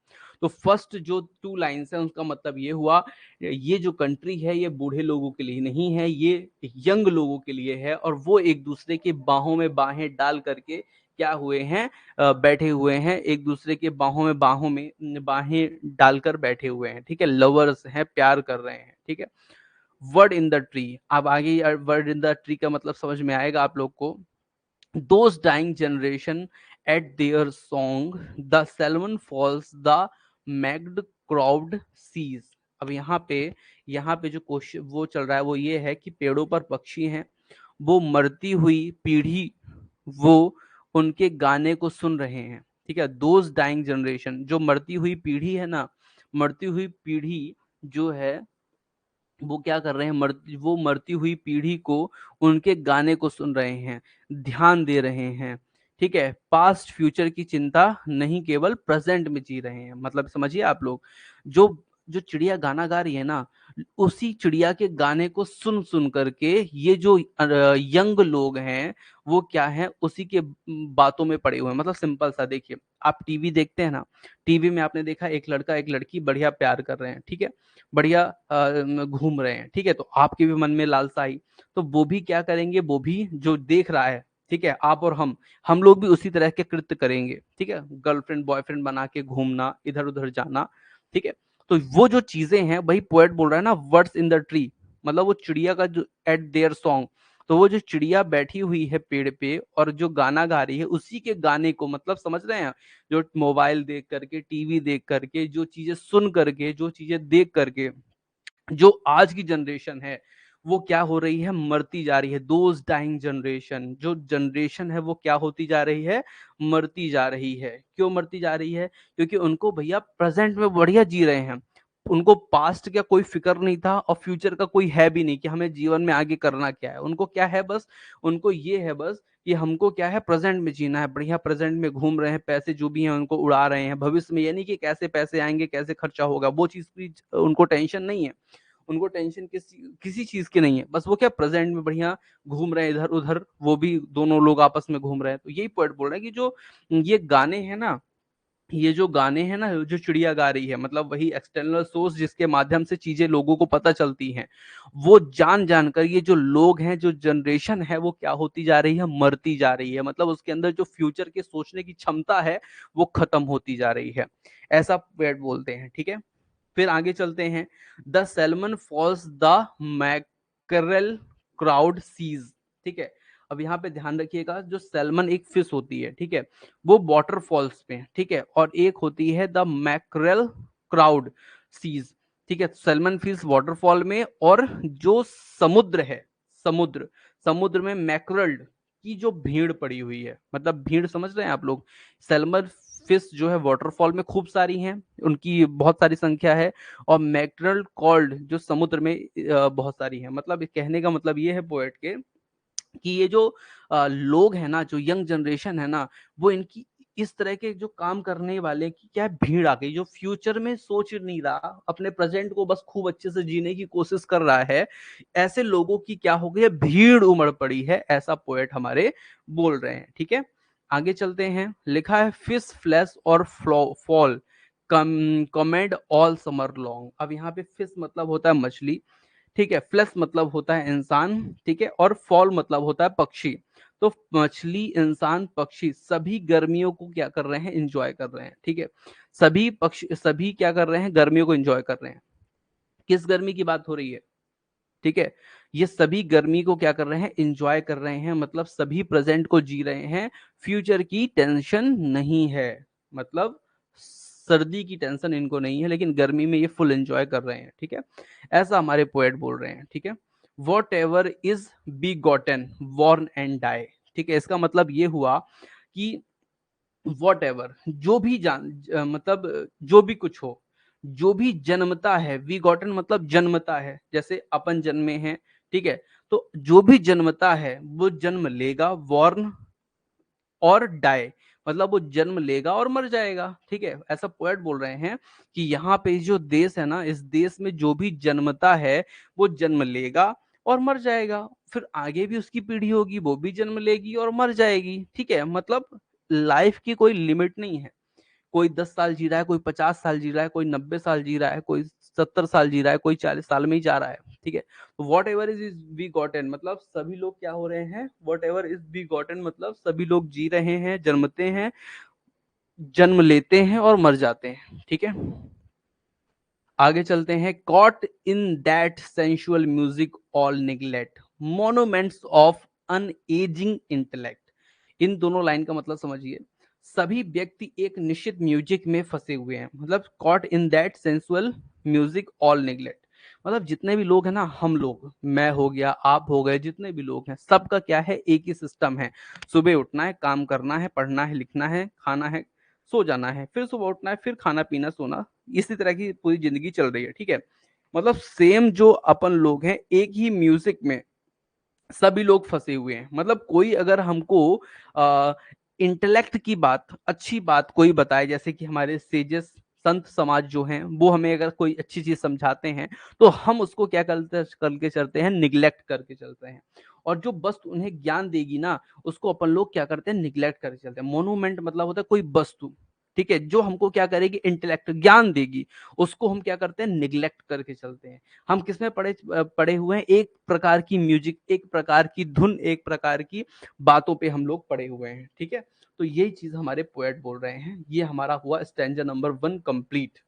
तो फर्स्ट जो 2 लाइन्स है उसका मतलब ये हुआ, ये जो कंट्री है ये बूढ़े लोगों के लिए नहीं है, ये यंग लोगों के लिए है। और वो एक दूसरे के बाहों में बाहें डाल करके क्या हुए हैं? बैठे हुए हैं, एक दूसरे के बाहों में बाहें डालकर बैठे हुए हैं, ठीक है। लवर्स हैं, प्यार कर रहे हैं, ठीक है। वर्ड इन द ट्री, अब आगे वर्ड इन द ट्री का मतलब समझ में आएगा आप लोग को। Those dying generation at their song, the salmon falls, the mackerel crowd seas. अब यहाँ पे जो क्वेश्चन वो चल रहा है वो ये है कि पेड़ों पर पक्षी हैं, वो मरती हुई पीढ़ी, वो उनके गाने को सुन रहे हैं, ठीक है। दोज डाइंग जनरेशन, जो मरती हुई पीढ़ी है ना, मरती हुई पीढ़ी जो है वो क्या कर रहे हैं? वो मरती हुई पीढ़ी को, उनके गाने को सुन रहे हैं, ध्यान दे रहे हैं, ठीक है। पास्ट फ्यूचर की चिंता नहीं, केवल प्रेजेंट में जी रहे हैं। मतलब समझिए आप लोग, जो जो चिड़िया गाना गा रही है ना, उसी चिड़िया के गाने को सुन सुन करके ये जो यंग लोग हैं वो क्या है? उसी के बातों में पड़े हुए हैं। मतलब सिंपल सा देखिए, आप टीवी देखते हैं ना, टीवी में आपने देखा एक लड़का एक लड़की बढ़िया प्यार कर रहे हैं, ठीक है, बढ़िया घूम रहे हैं, ठीक है। तो आपके भी मन में लालसा आई, तो वो भी क्या करेंगे? वो भी जो देख रहा है, ठीक है, आप और हम लोग भी उसी तरह के कृत्य करेंगे, ठीक है। गर्लफ्रेंड बॉयफ्रेंड बना के घूमना, इधर उधर जाना, ठीक है। तो वो जो चीजें हैं, वही पोएट बोल रहा है ना, वर्ड्स इन द ट्री, मतलब वो चिड़िया का जो एट देयर सॉन्ग, तो वो जो चिड़िया बैठी हुई है पेड़ पे और जो गाना गा रही है, उसी के गाने को, मतलब समझ रहे हैं, जो मोबाइल देख करके, टीवी देख करके, जो चीजें सुन करके, जो चीजें देख करके, जो आज की जनरेशन है वो क्या हो रही है? मरती जा रही है। दोज डाइंग जनरेशन, जो जनरेशन है वो क्या होती जा रही है? मरती जा रही है। क्यों मरती जा रही है? क्योंकि उनको भैया प्रेजेंट में बढ़िया जी रहे हैं, उनको पास्ट का कोई फिक्र नहीं था और फ्यूचर का कोई है भी नहीं कि हमें जीवन में आगे करना क्या है। उनको क्या है? बस उनको ये है बस कि हमको क्या है? प्रेजेंट में जीना है, बढ़िया प्रेजेंट में घूम रहे हैं, पैसे जो भी हैं उनको उड़ा रहे हैं। भविष्य में ये नहीं कि कैसे पैसे आएंगे, कैसे खर्चा होगा, वो चीज की उनको टेंशन नहीं है। उनको टेंशन किसी चीज की नहीं है, बस वो क्या प्रेजेंट में बढ़िया घूम रहे हैं इधर उधर, वो भी दोनों लोग आपस में घूम रहे हैं। तो यही पॉइंट बोल रहे हैं कि जो ये गाने हैं ना, ये जो गाने हैं ना, जो चिड़िया गा रही है, मतलब वही एक्सटर्नल सोर्स जिसके माध्यम से चीजें लोगों को पता चलती हैं, वो जान जानकर ये जो लोग हैं, जो जनरेशन है, वो क्या होती जा रही है, मरती जा रही है। मतलब उसके अंदर जो फ्यूचर के सोचने की क्षमता है वो खत्म होती जा रही है, ऐसा पेड़ बोलते हैं। ठीक है, फिर आगे चलते हैं। The salmon falls the mackerel crowd seas. ठीक है, अब यहाँ पे ध्यान रखिएगा, जो सैल्मन एक फिश होती है, ठीक है, वो वाटरफॉल्स पे, ठीक है, और एक होती है द मैकरेल क्राउड सीज। ठीक है, सैल्मन फिश वाटरफॉल में, और जो समुद्र है, समुद्र समुद्र में मैकरल की जो भीड़ पड़ी हुई है, मतलब भीड़ समझ रहे हैं आप लोग। सैल्मन फिश जो है वाटरफॉल में खूब सारी हैं, उनकी बहुत सारी संख्या है, और मैकरल कॉल्ड जो समुद्र में बहुत सारी है। मतलब कहने का मतलब ये है पोएट के, कि ये जो लोग हैं ना, जो यंग जनरेशन है ना, वो इनकी इस तरह के जो काम करने वाले की क्या भीड़ आ गई, जो फ्यूचर में सोच नहीं रहा, अपने प्रेजेंट को बस खूब अच्छे से जीने की कोशिश कर रहा है, ऐसे लोगों की क्या हो गई है, भीड़ उमड़ पड़ी है, ऐसा पोएट हमारे बोल रहे हैं। ठीक है, आगे चलते हैं। लिखा है फिश फ्लैश और fall commend all summer long. अब यहाँ पे फिश मतलब होता है मछली, ठीक है, फ्लश मतलब होता है इंसान, ठीक है, और फॉल मतलब होता है पक्षी। तो मछली, इंसान, पक्षी सभी गर्मियों को क्या कर रहे हैं, इंजॉय कर रहे हैं। ठीक है, सभी पक्षी, सभी क्या कर रहे हैं, गर्मियों को इंजॉय कर रहे हैं। किस गर्मी की बात हो रही है? ठीक है, ये सभी गर्मी को क्या कर रहे हैं, इंजॉय कर रहे हैं, मतलब सभी प्रेजेंट को जी रहे हैं, फ्यूचर की टेंशन नहीं है। मतलब सर्दी की टेंशन इनको नहीं है, लेकिन गर्मी में ये फुल एंजॉय कर रहे हैं। ठीक है, ऐसा हमारे पोएट बोल रहे हैं। ठीक है, whatever is begotten born and die. ठीक है, इसका मतलब ये हुआ कि वॉट एवर, जो भी मतलब जो भी कुछ हो, जो भी जन्मता है, वी गॉटन मतलब जन्मता है, जैसे अपन जन्मे हैं। ठीक है, तो जो भी जन्मता है वो जन्म लेगा, वॉर्न और डाई मतलब वो जन्म लेगा और मर जाएगा। ठीक है, ऐसा पोएट बोल रहे हैं कि यहाँ पे जो देश है ना, इस देश में जो भी जन्मता है वो जन्म लेगा और मर जाएगा, फिर आगे भी उसकी पीढ़ी होगी, वो भी जन्म लेगी और मर जाएगी। ठीक है, मतलब लाइफ की कोई लिमिट नहीं है। कोई 10 साल जी रहा है, कोई 50 साल जी रहा है, कोई 90 साल जी रहा है, कोई 70 साल जी रहा है, कोई 40 साल में ही जा रहा है। ठीक है, तो whatever is begotten मतलब सभी लोग क्या हो रहे हैं, whatever is begotten मतलब सभी लोग जी रहे हैं, जन्मते हैं, जन्म लेते हैं और मर जाते हैं। ठीक है, आगे चलते हैं। Caught in that sensual music all neglect monuments of unageing intellect. इन दोनों लाइन का मतलब समझिए। सभी व्यक्ति एक निश्चित म्यूजिक में फंसे हुए हैं, मतलब cot in that sensual music all neglect, मतलब जितने भी लोग हैं ना, हम लोग, मैं हो गया, आप हो गए, जितने भी लोग हैं, सबका क्या है, एक ही सिस्टम है। सुबह उठना है, काम करना है, पढ़ना है, लिखना है, खाना है, सो जाना है, फिर सुबह उठना है, फिर खाना पीना सोना, इसी तरह की पूरी जिंदगी चल रही है। ठीक है, मतलब सेम जो अपन लोग हैं, एक ही म्यूजिक में सभी लोग फंसे हुए हैं। मतलब कोई अगर हमको इंटेलेक्ट की बात, अच्छी बात कोई बताए, जैसे कि हमारे सेजेस संत समाज जो हैं, वो हमें अगर कोई अच्छी चीज समझाते हैं, तो हम उसको क्या करके चलते हैं, निग्लेक्ट करके चलते हैं। और जो वस्तु उन्हें ज्ञान देगी ना, उसको अपन लोग क्या करते हैं, निग्लेक्ट करके चलते हैं। मोनूमेंट मतलब होता है कोई वस्तु, ठीक है, जो हमको क्या करेगी, इंटेलेक्ट ज्ञान देगी, उसको हम क्या करते हैं, निग्लेक्ट करके चलते हैं। हम किसमें पड़े हुए हैं, एक प्रकार की म्यूजिक, एक प्रकार की धुन, एक प्रकार की बातों पे हम लोग पड़े हुए हैं। ठीक है, तो यही चीज हमारे पोएट बोल रहे हैं। ये हमारा हुआ स्टैंजा नंबर 1 कंप्लीट।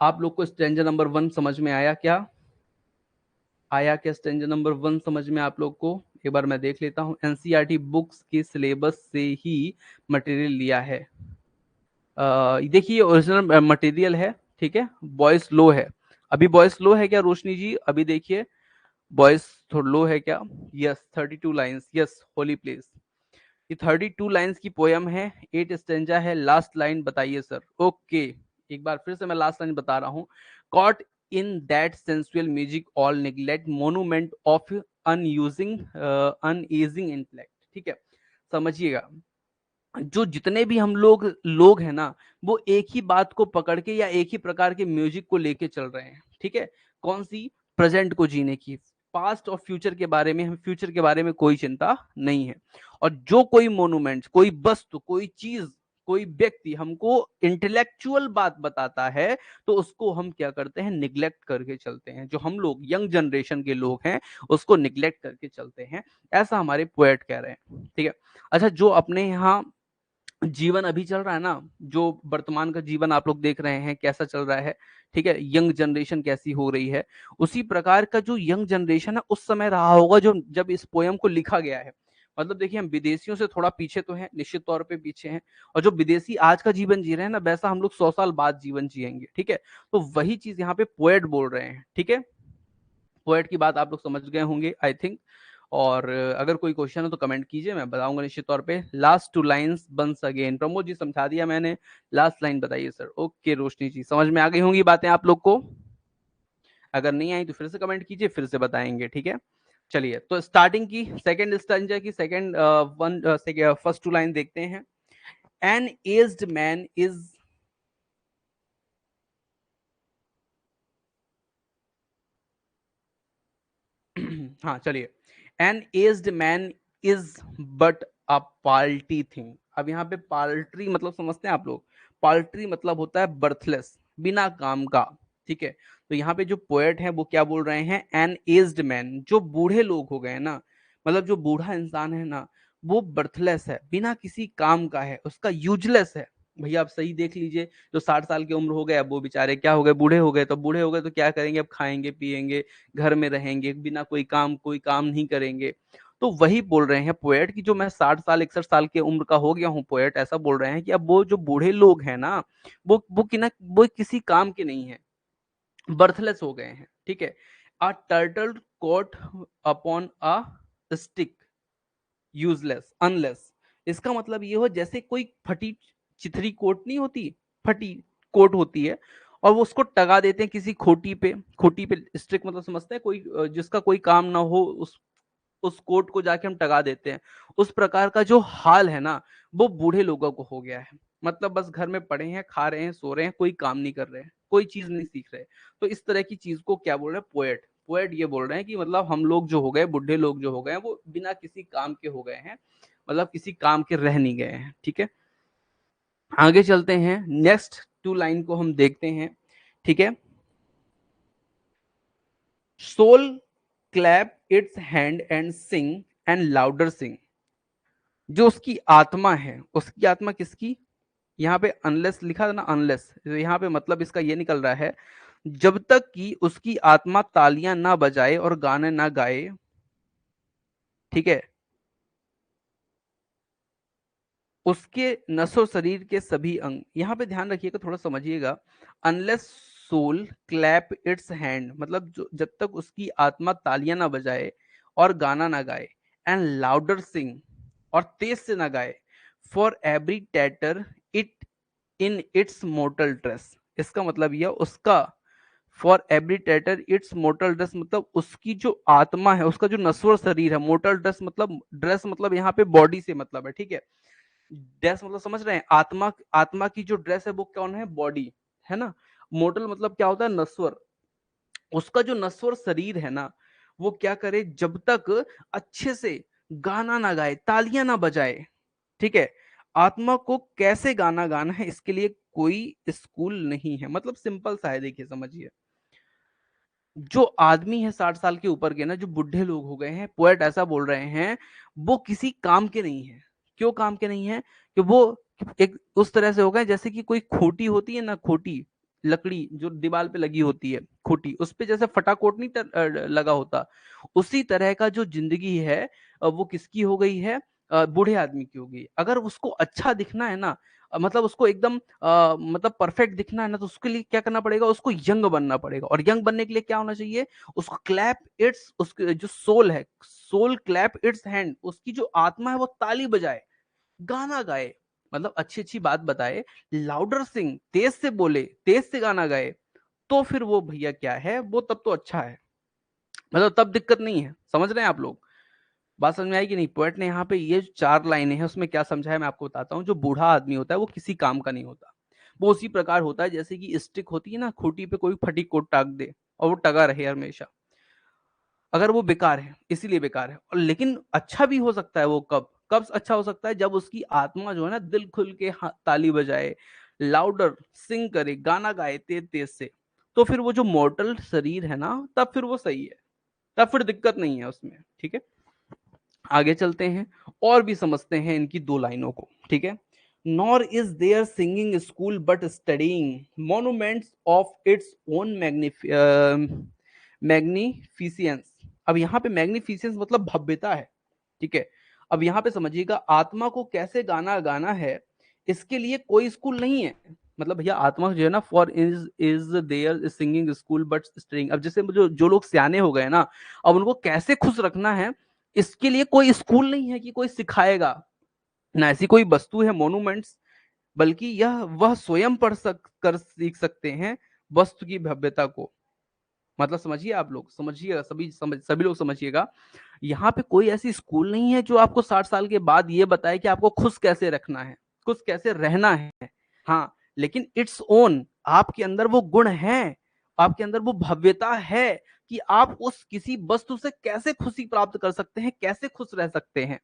आप लोग को स्टैंजा नंबर 1 समझ में आया क्या? आया क्या स्टैंजा नंबर 1 समझ में आप लोग को? एक बार मैं देख लेता हूं। एनसीईआरटी बुक्स के सिलेबस से ही मटेरियल लिया है। देखिए ओरिजिनल मटेरियल है। ठीक है, वॉइस लो है। अभी वॉइस लो है क्या रोशनी जी? अभी देखिए वॉइस थोड़ा लो है क्या? Yes, 32 lines, yes, holy place. ये 32 लाइन्स की पोयम है, 8 स्टेंजा है। लास्ट लाइन बताइए सर। ओके, एक बार फिर से मैं लास्ट लाइन बता रहा हूँ। Caught in that sensual music all neglect monument of unusing unageing intellect. ठीक है, समझिएगा, जो जितने भी हम लोग हैं ना, वो एक ही बात को पकड़ के या एक ही प्रकार के म्यूजिक को लेके चल रहे हैं। ठीक है, कौन सी? प्रेजेंट को जीने की। पास्ट और फ्यूचर के बारे में, हम फ्यूचर के बारे में कोई चिंता नहीं है। और जो कोई मोनूमेंट, कोई वस्तु, कोई चीज कोई व्यक्ति हमको इंटेलेक्चुअल बात बताता है तो उसको हम क्या करते हैं, निग्लेक्ट करके चलते हैं। जो हम लोग यंग जनरेशन के लोग हैं उसको निग्लेक्ट करके चलते हैं, ऐसा हमारे पोएट कह रहे हैं। ठीक है, अच्छा, जो अपने यहाँ जीवन अभी चल रहा है ना, जो वर्तमान का जीवन आप लोग देख रहे हैं कैसा चल रहा है, ठीक है, यंग जनरेशन कैसी हो रही है, उसी प्रकार का जो यंग जनरेशन है उस समय रहा होगा जो जब इस पोयम को लिखा गया है। मतलब देखिए, हम विदेशियों से थोड़ा पीछे तो हैं, निश्चित तौर पे पीछे हैं, और जो विदेशी आज का जीवन जी रहे हैं ना, वैसा हम लोग 100 साल बाद जीवन जिएंगे। ठीक है, तो वही चीज यहाँ पे पोएट बोल रहे हैं। ठीक है, पोएट की बात आप लोग समझ गए होंगे आई थिंक। और अगर कोई क्वेश्चन हो तो कमेंट कीजिए, मैं बताऊंगा निश्चित तौर पे। Last two lines once again, Pramod ji समझा दिया मैंने, लास्ट लाइन बताइए सर। ओके रोशनी जी, समझ में आ गई होंगी बातें आप लोग को, अगर नहीं आई तो फिर से कमेंट कीजिए, फिर से बताएंगे। ठीक है, चलिए, तो स्टार्टिंग की सेकंड स्टैंजा की सेकंड फर्स्ट टू लाइन देखते हैं। एन एज्ड मैन इज, हाँ चलिए, an aged man is but a paltry thing. अब यहाँ पे पाल्ट्री मतलब समझते हैं आप लोग, पाल्ट्री मतलब होता है बर्थलेस, बिना काम का। ठीक है, तो यहाँ पे जो पोएट है वो क्या बोल रहे हैं, एन एज्ड मैन, जो बूढ़े लोग हो गए ना, मतलब जो बूढ़ा इंसान है ना, वो बर्थलेस है, बिना किसी काम का है, उसका यूजलेस है। भैया आप सही देख लीजिए, जो 60 साल की उम्र हो गए, अब वो बेचारे क्या हो गए, बूढ़े हो गए। तो बूढ़े हो गए तो क्या करेंगे, अब खाएंगे पिएंगे, घर में रहेंगे, बिना कोई काम नहीं करेंगे। तो वही बोल रहे हैं पोएट कि जो मैं 60 साल 61 साल की उम्र का हो गया हूँ, पोएट ऐसा बोल रहे हैं कि अब वो जो बूढ़े लोग हैं ना, वो किसी काम के नहीं है, बर्थलेस हो गए हैं। ठीक है, a turtle coat upon a stick, useless unless. इसका मतलब ये हो, जैसे कोई फटी चिथरी कोट नहीं होती, फटी कोट होती है, और वो उसको टगा देते हैं किसी खोटी पे स्ट्रिक मतलब समझते हैं, कोई जिसका कोई काम ना हो, उस कोट को जाके हम टगा देते हैं। उस प्रकार का जो हाल है ना, वो बूढ़े लोगों को हो गया है। मतलब बस घर में पड़े हैं, खा रहे हैं, सो रहे हैं, कोई काम नहीं कर रहे हैं, कोई चीज नहीं सीख रहे। तो इस तरह की चीज को क्या बोल रहे हैं पोएट, पोएट ये बोल रहे हैं कि मतलब हम लोग जो हो गए, बुढ़े लोग जो हो गए, वो बिना किसी काम के हो गए हैं, मतलब किसी काम के रह नहीं गए हैं। ठीक है, आगे चलते हैं, नेक्स्ट टू लाइन को हम देखते हैं। ठीक है, soul clap its hand and sing and louder sing. जो उसकी आत्मा है, उसकी आत्मा किसकी, यहाँ पे अनलेस लिखा था ना, अनलेस, यहाँ पे मतलब इसका ये निकल रहा है, जब तक कि उसकी आत्मा तालियां ना बजाए और गाने ना गाए। ठीक है, उसके नसों शरीर के सभी अंग, यहाँ पे ध्यान रखिएगा, थोड़ा समझिएगा। Unless soul clap its hand, मतलब जो जब तक उसकी आत्मा तालियां ना बजाए और गाना ना गाए, एंड लाउडर सिंग, और तेज से ना गाए, for every tatter it in its mortal dress. इसका मतलब यह उसका, for every tatter its mortal dress, मतलब उसकी जो आत्मा है, उसका जो नश्वर शरीर है, मोर्टल ड्रेस मतलब, ड्रेस मतलब यहाँ पे बॉडी से मतलब है। ठीक है, ड्रेस मतलब समझ रहे हैं, आत्मा, आत्मा की जो ड्रेस है वो कौन है, बॉडी है ना। मोर्टल मतलब क्या होता है, नश्वर। उसका जो नश्वर शरीर है ना, वो क्या करे, जब तक अच्छे से गाना ना गाए, तालियां ना बजाए। ठीक है, आत्मा को कैसे गाना गाना है, इसके लिए कोई स्कूल नहीं है। मतलब सिंपल सा है, देखिए समझिए, जो आदमी है 60 साल के ऊपर के ना, जो बुढ़े लोग हो गए हैं, पोएट ऐसा बोल रहे हैं, वो किसी काम के नहीं है। क्यों काम के नहीं है, कि वो एक उस तरह से हो गए जैसे कि कोई खोटी होती है ना, खोटी लकड़ी जो दीवार पे लगी होती है, खोटी, उस पे जैसे फटाकोट नहीं लगा होता, उसी तरह का जो जिंदगी है, वो किसकी हो गई है, बूढ़े आदमी की हो गई। अगर उसको अच्छा दिखना है ना, मतलब उसको एकदम मतलब परफेक्ट दिखना है ना, तो उसके लिए क्या करना पड़ेगा, उसको यंग बनना पड़ेगा। और यंग बनने के लिए क्या होना चाहिए, उसको क्लैप इट्स, उसके जो सोल है, सोल क्लैप इट्स हैंड, उसकी जो आत्मा है वो ताली बजाए, गाना गाए, मतलब अच्छी अच्छी बात बताए, लाउडर सिंग, तेज से बोले, तेज से गाना गाए, तो फिर वो भैया क्या है, वो तब तो अच्छा है, मतलब तब दिक्कत नहीं है। समझ रहे हैं आप लोग, बात समझ में आएगी नहीं। पोएट ने यहाँ पे ये जो 4 लाइनें हैं उसमें क्या समझा है मैं आपको बताता हूँ। जो बूढ़ा आदमी होता है वो किसी काम का नहीं होता, वो उसी प्रकार होता है जैसे कि स्टिक होती है ना, खूंटी पे कोई फटी कोट टाक दे और वो टगा रहे हमेशा। अगर वो बेकार है, इसीलिए बेकार है। और लेकिन अच्छा भी हो सकता है वो, कब, कब अच्छा हो सकता है? जब उसकी आत्मा जो है ना दिल खुल के ताली बजाए, लाउडर सिंग करे, गाना गाए तेज तेज से, तो फिर वो जो मॉर्टल शरीर है ना, तब फिर वो सही है, तब फिर दिक्कत नहीं है उसमें। ठीक है, आगे चलते हैं और भी समझते हैं इनकी दो लाइनों को। ठीक है, nor is there singing school but studying monuments of its own magnificence. अब यहाँ पे मैग्निफिसियंस मतलब भव्यता है। ठीक है, अब यहाँ पे समझिएगा, आत्मा को कैसे गाना गाना है, इसके लिए कोई स्कूल नहीं है। मतलब भैया आत्मा जो है ना, for is there singing school but studying. अब जैसे जो लोग सियाने हो गए ना, अब उनको कैसे खुश रखना है, इसके लिए कोई स्कूल नहीं है कि कोई सिखाएगा, ना ऐसी कोई वस्तु है मोनूमेंट्स, बल्कि यह वह स्वयं कर सीख सकते हैं वस्तु की भव्यता को। मतलब समझिए, आप लोग समझिएगा, सभी लोग समझिएगा, यहाँ पे कोई ऐसी स्कूल नहीं है जो आपको 60 साल के बाद ये बताए कि आपको खुश कैसे रखना है, खुश कैसे रहना है। हाँ, लेकिन इट्स ओन, आपके अंदर वो गुण है, आपके अंदर वो भव्यता है कि आप उस किसी वस्तु से कैसे खुशी प्राप्त कर सकते हैं, कैसे खुश रह सकते हैं।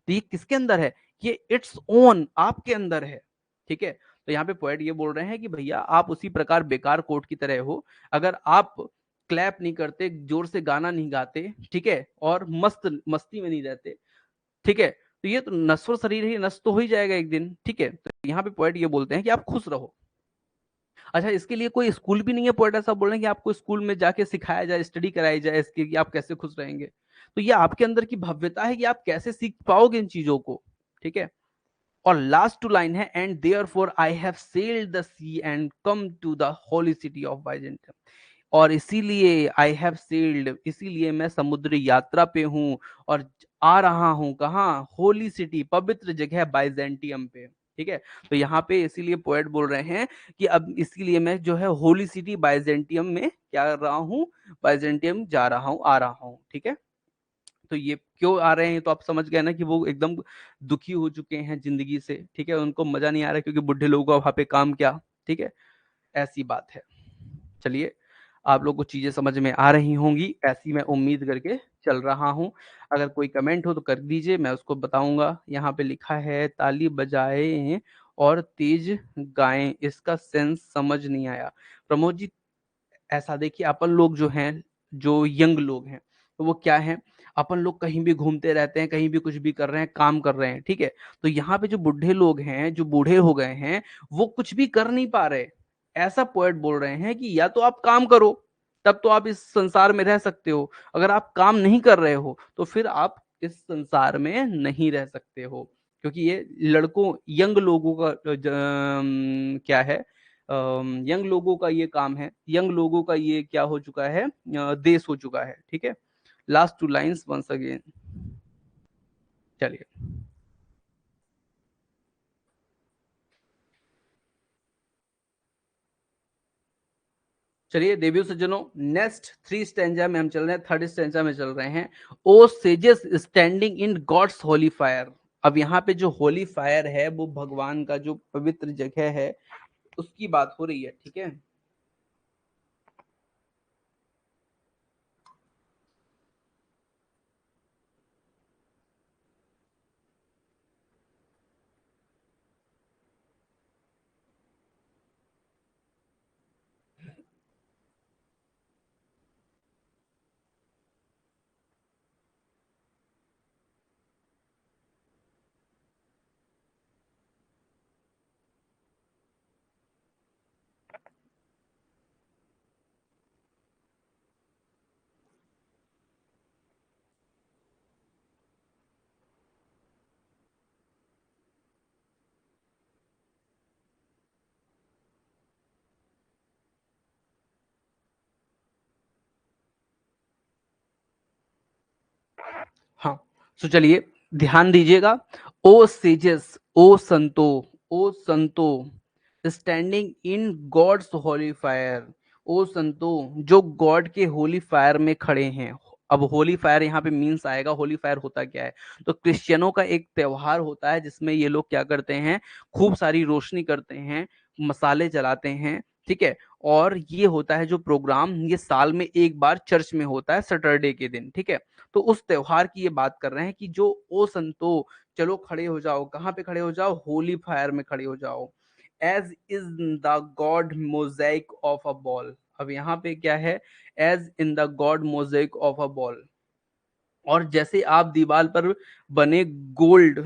तो ये किसके अंदर है? ये इट्स ओन आपके अंदर है। ठीक है, तो यहाँ पे पोएट ये बोल रहे हैं कि भैया आप उसी प्रकार बेकार कोट की तरह हो, अगर आप क्लैप नहीं करते, जोर से गाना नहीं गाते, ठीक है, और मस्ती में नहीं रहते, ठीक है, तो ये तो नश्वर शरीर है, नष्ट तो हो ही जाएगा एक दिन। ठीक है, तो यहाँ पे पोएट ये बोलते हैं कि आप खुश रहो। अच्छा, इसके लिए कोई स्कूल भी नहीं है, पोएट ऐसा बोल रहे हैं कि आपको स्कूल में जाके सिखाया जाए, स्टडी कराई जाए इसके कि आप कैसे खुश रहेंगे। तो ये आपके अंदर की भव्यता है कि आप कैसे सीख पाओगे इन चीजों को। ठीक है, और लास्ट टू लाइन है, and therefore I have sailed the sea and come to the holy city of Byzantium. और इसीलिए आई हैव सेल्ड, इसीलिए मैं समुद्र यात्रा पे हूं और आ रहा हूं कहाँ? होली सिटी, पवित्र जगह बाइजेंटियम पे। ठीक है, तो यहाँ पे इसीलिए पोएट बोल रहे हैं कि अब इसीलिए मैं जो है होली सिटी बाइजेंटियम में क्या कर रहा हूँ, बाइजेंटियम जा रहा हूँ, आ रहा हूँ। ठीक है, तो ये क्यों आ रहे हैं, तो आप समझ गए ना कि वो एकदम दुखी हो चुके हैं जिंदगी से। ठीक है, उनको मजा नहीं आ रहा क्योंकि बुढ़े लोगों का वहां पे काम क्या। ठीक है, ऐसी बात है। चलिए, आप लोग को चीजें समझ में आ रही होंगी, ऐसी मैं उम्मीद करके चल रहा हूं। अगर कोई कमेंट हो तो कर दीजिए, मैं उसको बताऊंगा। यहाँ पे लिखा है, ताली बजाएं और तेज गाएं, इसका सेंस समझ नहीं आया। प्रमोद जी, ऐसा देखिए, अपन लोग जो हैं, जो यंग लोग हैं, तो वो क्या है, अपन लोग कहीं भी घूमते रहते हैं, कहीं भी कुछ भी कर रहे हैं, काम कर रहे हैं। ठीक है, तो यहाँ पे जो बुढ़े लोग हैं, जो बूढ़े हो गए हैं, वो कुछ भी कर नहीं पा रहे। ऐसा पोएट बोल रहे हैं कि या तो आप काम करो, तब तो आप इस संसार में रह सकते हो। अगर आप काम नहीं कर रहे हो तो फिर आप इस संसार में नहीं रह सकते हो। क्योंकि ये लड़कों, यंग लोगों का क्या है, यंग लोगों का ये काम है, यंग लोगों का ये क्या हो चुका है, देश हो चुका है। ठीक है, last two lines once again. चलिए, चलिए देवियों सज्जनों, नेक्स्ट 3 स्टैंजा में हम चल रहे हैं, 3rd स्टैंजा में चल रहे हैं। O sages standing in God's holy fire. अब यहाँ पे जो होली फायर है, वो भगवान का जो पवित्र जगह है, उसकी बात हो रही है। ठीक है, हाँ, तो चलिए ध्यान दीजिएगा। ओ सेजेस, ओ संतो, ओ संतो standing in God's holy fire. O संतो, जो गॉड के होली फायर में खड़े हैं। अब होली फायर यहाँ पे मीन्स आएगा, होली फायर होता क्या है? तो क्रिश्चियनों का एक त्योहार होता है जिसमें ये लोग क्या करते हैं, खूब सारी रोशनी करते हैं, मसाले जलाते हैं। ठीक है, और ये होता है जो प्रोग्राम, ये साल में एक बार चर्च में होता है, सैटरडे के दिन। ठीक है, तो उस त्योहार की ये बात कर रहे हैं कि जो ओ संतो, चलो खड़े हो जाओ, कहाँ पे खड़े हो जाओ, होली फायर में खड़े हो जाओ, as is the god mosaic of a ball. अब यहाँ पे क्या है, as in the god mosaic of a ball, और जैसे आप दीवार पर बने गोल्ड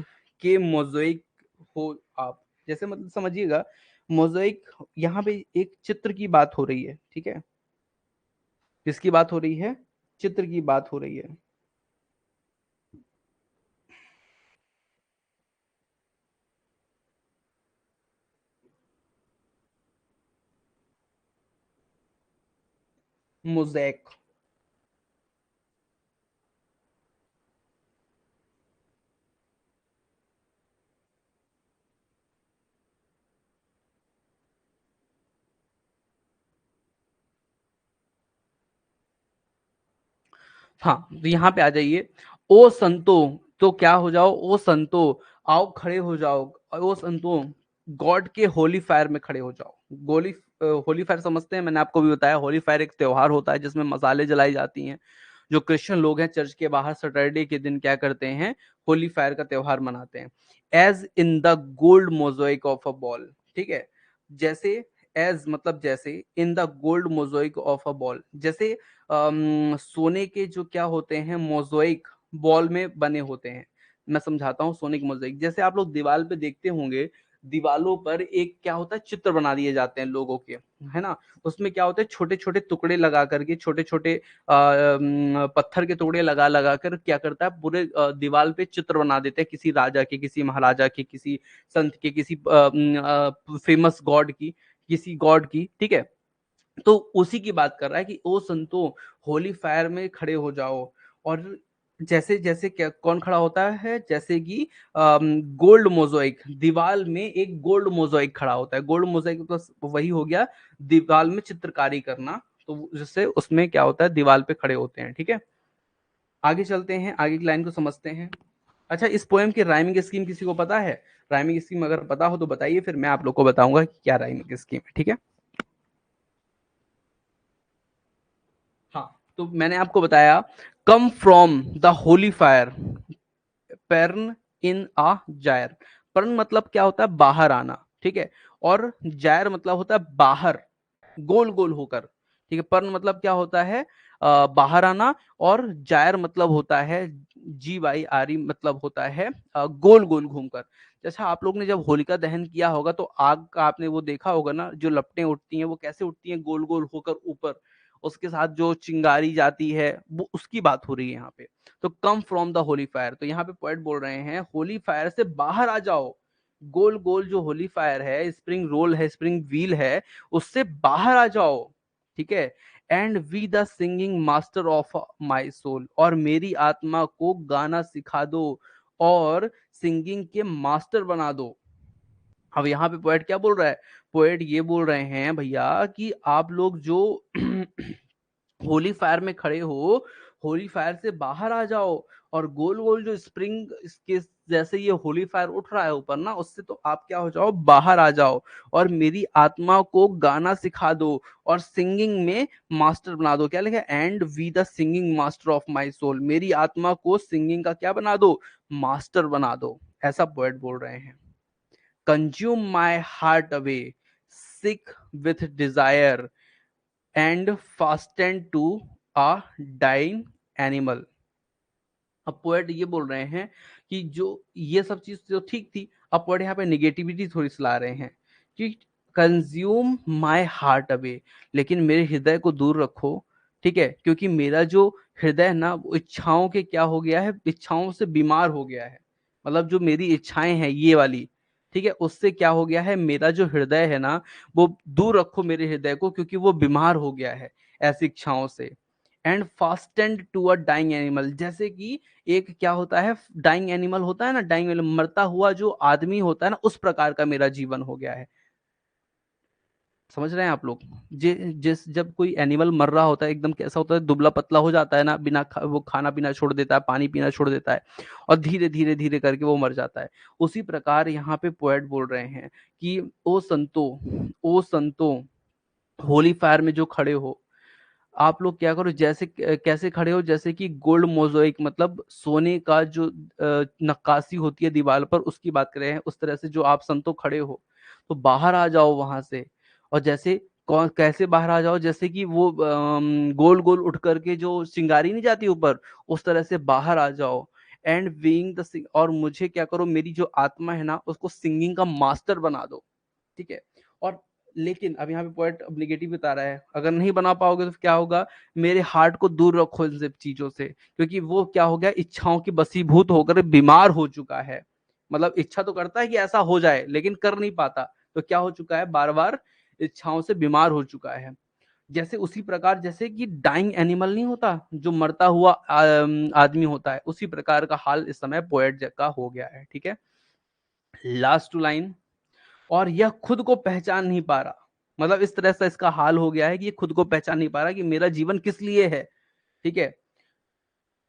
के मोजाइक हो आप, जैसे मतलब समझिएगा, मोजाइक यहाँ पे एक चित्र की बात हो रही है, ठीक है, किसकी बात हो रही है, चित्र की बात हो रही है। मोज़ेक। हाँ, तो यहाँ पे आ जाइए। ओ संतो, तो क्या हो जाओ, ओ संतो, आओ खड़े हो जाओ, ओ संतो, गॉड के होली फायर में खड़े हो जाओ। गोली होली फायर समझते हैं, मैंने आपको भी बताया, होली फायर एक त्योहार होता है जिसमें मसाले जलाई जाती हैं। जो क्रिश्चियन लोग हैं चर्च के बाहर सैटरडे के दिन क्या करते हैं, होली फायर का त्योहार मनाते हैं। As in the gold mosaic of a ball, ठीक है, जैसे, एज मतलब जैसे, in the gold mosaic of a ball, जैसे सोने के जो क्या होते हैं, मोज़ेक बॉल में बने होते हैं। मैं समझाता हूँ, सोने की मोज़ेक जैसे आप लोग दीवार पे देखते होंगे, दीवालों पर एक क्या होता है, चित्र बना दिए जाते हैं लोगों के, है ना। उसमें क्या होता है, छोटे छोटे टुकड़े लगा करके, छोटे छोटे पत्थर के टुकड़े लगा लगा कर क्या करता है, पूरे दीवार पे चित्र बना देते हैं, किसी राजा के, किसी महाराजा के, किसी संत के, किसी फेमस गॉड की, किसी गॉड की, ठीक है। तो उसी की बात कर रहा है कि ओ संतो, होली फायर में खड़े हो जाओ। और जैसे जैसे क्या, कौन खड़ा होता है, जैसे कि गोल्ड मोज़ेक, दीवार में एक गोल्ड मोज़ेक खड़ा होता है। गोल्ड मोज़ेक मतलब वही हो गया, दीवार में चित्रकारी करना, तो जिससे उसमें क्या होता है, दीवार पे खड़े होते हैं, ठीक है। आगे चलते हैं, आगे की लाइन को समझते हैं। अच्छा, इस पोएम की राइमिंग स्कीम किसी को पता है? राइमिंग स्कीम अगर पता हो तो बताइए, फिर मैं आप लोग को बताऊंगा कि क्या राइमिंग स्कीम है, ठीक है। हाँ, तो मैंने आपको बताया, come from the Holi fire, पर्न इन आ जायर। पर्न मतलब क्या होता है, बाहर आना, ठीक है। और जायर मतलब होता है बाहर, गोल गोल होकर, ठीक है। पर्न मतलब क्या होता है, बाहर आना। और जायर मतलब होता है, जी वाई आर ई, मतलब होता है गोल गोल घूमकर। जैसा आप लोग ने जब होलिका दहन किया होगा तो आग का आपने वो देखा होगा ना, जो लपटें उठती हैं वो कैसे उठती हैं, गोल गोल होकर ऊपर, उसके साथ जो चिंगारी जाती है, वो उसकी बात हो रही है यहाँ पे। तो come from the Holi fire, तो यहाँ पे पोएट बोल रहे हैं, होली फायर से बाहर आ जाओ। गोल गोल जो होली फायर है, स्प्रिंग रोल है, स्प्रिंग व्हील है, उससे बाहर आ जाओ, ठीक है। And be the singing master of my soul, और मेरी आत्मा को गाना सिखा दो, और सिंगिंग के मास्टर बना दो। अब यहाँ पे पोएट क्या बोल रहा है, पोएट ये बोल रहे हैं भैया कि आप लोग जो होली फायर में खड़े हो, होली फायर से बाहर आ जाओ, और गोल गोल जो स्प्रिंग इसके जैसे ये होली फायर उठ रहा है ऊपर ना, उससे तो आप क्या हो जाओ, बाहर आ जाओ, और मेरी आत्मा को गाना सिखा दो, और सिंगिंग में मास्टर बना दो। क्या लिखा, and be the singing master of my soul, मेरी आत्मा को सिंगिंग का क्या बना दो, मास्टर बना दो। ऐसा पोएट बोल रहे हैं। Consume my heart away, sick with desire, and fastened to a dying animal. अब पोएट ये बोल रहे हैं कि जो ये सब चीज जो ठीक थी, अब पोएट यहाँ पे निगेटिविटी थोड़ी सी रहे हैं कि कंज्यूम माय हार्ट अवे, लेकिन मेरे हृदय को दूर रखो, ठीक है, क्योंकि मेरा जो हृदय है ना, वो इच्छाओं के क्या हो गया है, इच्छाओं से बीमार हो गया है। मतलब जो मेरी इच्छाएं हैं ये वाली, ठीक है, उससे क्या हो गया है, मेरा जो हृदय है ना, वो दूर रखो मेरे हृदय को, क्योंकि वो बीमार हो गया है ऐसी इच्छाओं से। And fastened to a dying animal, जैसे कि एक क्या होता है, डाइंग एनिमल होता है ना, डाइंग एनिमल, मरता हुआ जो आदमी होता है ना, उस प्रकार का मेरा जीवन हो गया है। समझ रहे हैं आप लोग, जिस जब कोई एनिमल मर रहा होता है, एकदम कैसा होता है, दुबला पतला हो जाता है ना, वो खाना पीना छोड़ देता है, पानी पीना छोड़ देता है, और धीरे धीरे धीरे करके वो मर जाता है। उसी प्रकार यहाँ पे पोएट बोल रहे हैं कि ओ संतो, ओ संतो, होली फायर में जो खड़े हो, आप लोग क्या करो, जैसे कैसे खड़े हो, जैसे कि गोल्ड मोज़ेक, मतलब सोने का जो नक्काशी होती है दीवार पर, उसकी बात कर रहे हैं, उस तरह से जो आप संतो खड़े हो। तो बाहर आ जाओ वहां से। और जैसे कौन कैसे बाहर आ जाओ, जैसे कि वो गोल गोल उठ करके जो चिंगारी नहीं जाती ऊपर, उस तरह से बाहर आ जाओ। एंड बीइंग द, और मुझे क्या करो, मेरी जो आत्मा है ना, उसको सिंगिंग का मास्टर बना दो। ठीक है। और लेकिन अब यहाँ पे पॉइंट अब नेगेटिव बता रहा है, अगर नहीं बना पाओगे तो क्या होगा, मेरे हार्ट को दूर रखो इन सब चीजों से, क्योंकि वो क्या हो गया, इच्छाओं की बसीभूत होकर बीमार हो चुका है। मतलब इच्छा तो करता है कि ऐसा हो जाए, लेकिन कर नहीं पाता। तो क्या हो चुका है, बार बार इच्छाओं से बीमार हो चुका है। जैसे उसी प्रकार, जैसे कि डाइंग एनिमल नहीं होता, जो मरता हुआ आदमी होता है, उसी प्रकार का हाल इस समय पोएट का हो गया है। ठीक है। लास्ट टू लाइन, और यह खुद को पहचान नहीं पा रहा। मतलब इस तरह से इसका हाल हो गया है कि ये खुद को पहचान नहीं पा रहा कि मेरा जीवन किस लिए है। ठीक है।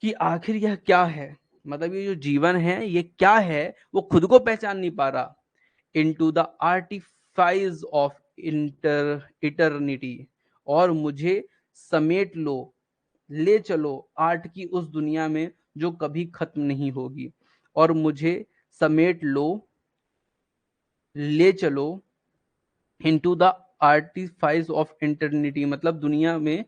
कि आखिर यह क्या है, मतलब ये जो जीवन है ये क्या है, वो खुद को पहचान नहीं पा रहा। इनटू द आर्टिफाइज ऑफ इटर्निटी, और मुझे समेट लो, ले चलो आर्ट की उस दुनिया में जो कभी खत्म नहीं होगी। और मुझे समेट लो, ले चलो इनटू द आर्टिफाइस ऑफ इंटरनिटी, मतलब दुनिया में,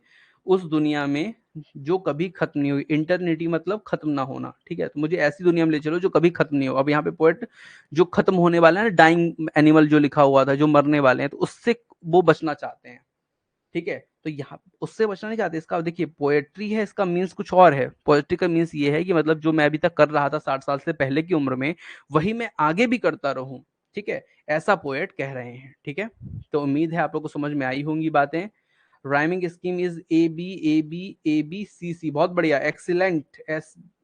उस दुनिया में जो कभी खत्म नहीं हुई। इंटरनिटी मतलब खत्म ना होना। ठीक है। तो मुझे ऐसी दुनिया में ले चलो जो कभी खत्म नहीं हो। अब यहाँ पे पोएट जो खत्म होने वाला है ना, डाइंग एनिमल जो लिखा हुआ था, जो मरने वाले हैं, तो उससे वो बचना चाहते हैं। ठीक है। तो यहाँ उससे बचना नहीं चाहते। इसका देखिए, पोएट्री है, इसका मीन्स कुछ और है। पोएट्री का मीन्स ये है कि मतलब जो मैं अभी तक कर रहा था 60 साल से पहले की उम्र में, वही मैं आगे भी करता रहूं। ठीक है। ऐसा पोएट कह रहे हैं। ठीक है। तो उम्मीद है आप लोग को समझ में आई होंगी बातें। Rhyming scheme is A B बहुत बढ़िया, एक्सीलेंट,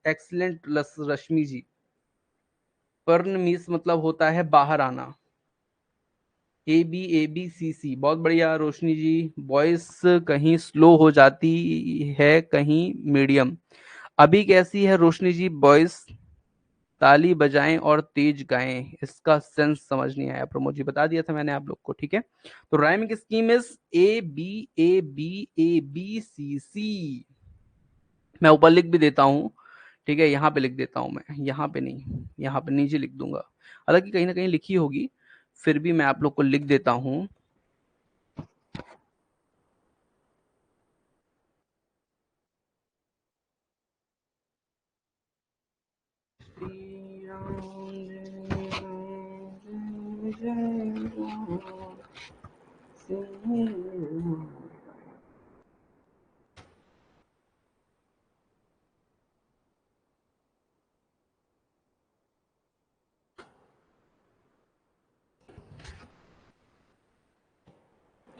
एक्सीलेंट रश्मि जी। पर्न मीस मतलब होता है बाहर आना। ए बी सी बहुत बढ़िया रोशनी जी। वॉइस कहीं स्लो हो जाती है, कहीं मीडियम। अभी कैसी है रोशनी जी वॉइस? ताली बजाएं और तेज गाएं, इसका सेंस समझ नहीं आया। प्रमोद जी बता दिया था मैंने आप लोग को। ठीक है। तो rhyming scheme is A B C C. मैं ऊपर लिख भी देता हूं। ठीक है। यहाँ पे लिख देता हूं, मैं यहाँ पे नहीं, यहाँ पे नीचे लिख दूंगा। हालांकि कहीं ना कहीं लिखी होगी, फिर भी मैं आप लोग को लिख देता हूं।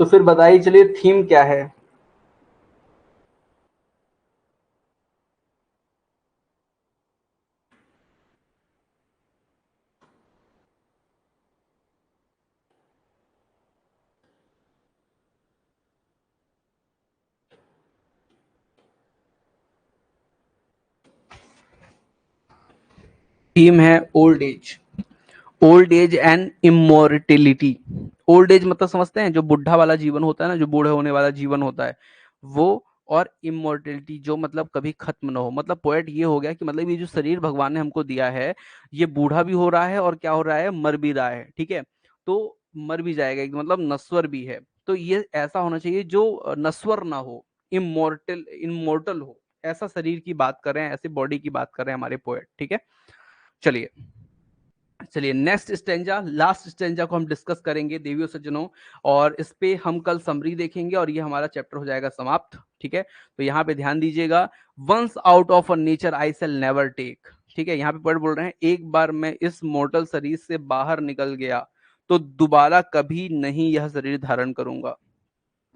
तो फिर बताइए, चलिए थीम क्या है? थीम है old age. Old age and immortality. Old age मतलब समझते हैं, जो बुढ़ा वाला जीवन होता है ना, जो बूढ़े होने वाला जीवन होता है वो। और इमोर्टिलिटी जो मतलब कभी खत्म ना हो। मतलब पॉइंट ये हो गया कि मतलब ये जो शरीर भगवान ने हमको दिया है, ये बूढ़ा भी हो रहा है और क्या हो रहा है, मर भी रहा है। ठीक है। तो मर भी जाएगा, मतलब नश्वर भी है। तो ये ऐसा होना चाहिए जो नश्वर ना हो, इमोर्टल इमोर्टल हो। ऐसा शरीर की बात कर रहे हैं, ऐसे बॉडी की बात कर रहे हैं हमारे पोएट। ठीक है। चलिए, चलिए नेक्स्ट स्टेंजा, लास्ट स्टेंजा को हम डिस्कस करेंगे देवियों सज्जनों। और इस पे हम कल समरी देखेंगे और ये हमारा चैप्टर हो जाएगा समाप्त। ठीक है। तो यहाँ पे ध्यान दीजिएगा। Once out of a nature I shall never take. ठीक है। यहाँ पे पॉइंट बोल रहे हैं, एक बार मैं इस मोर्टल शरीर से बाहर निकल गया तो दोबारा कभी नहीं यह शरीर धारण करूंगा।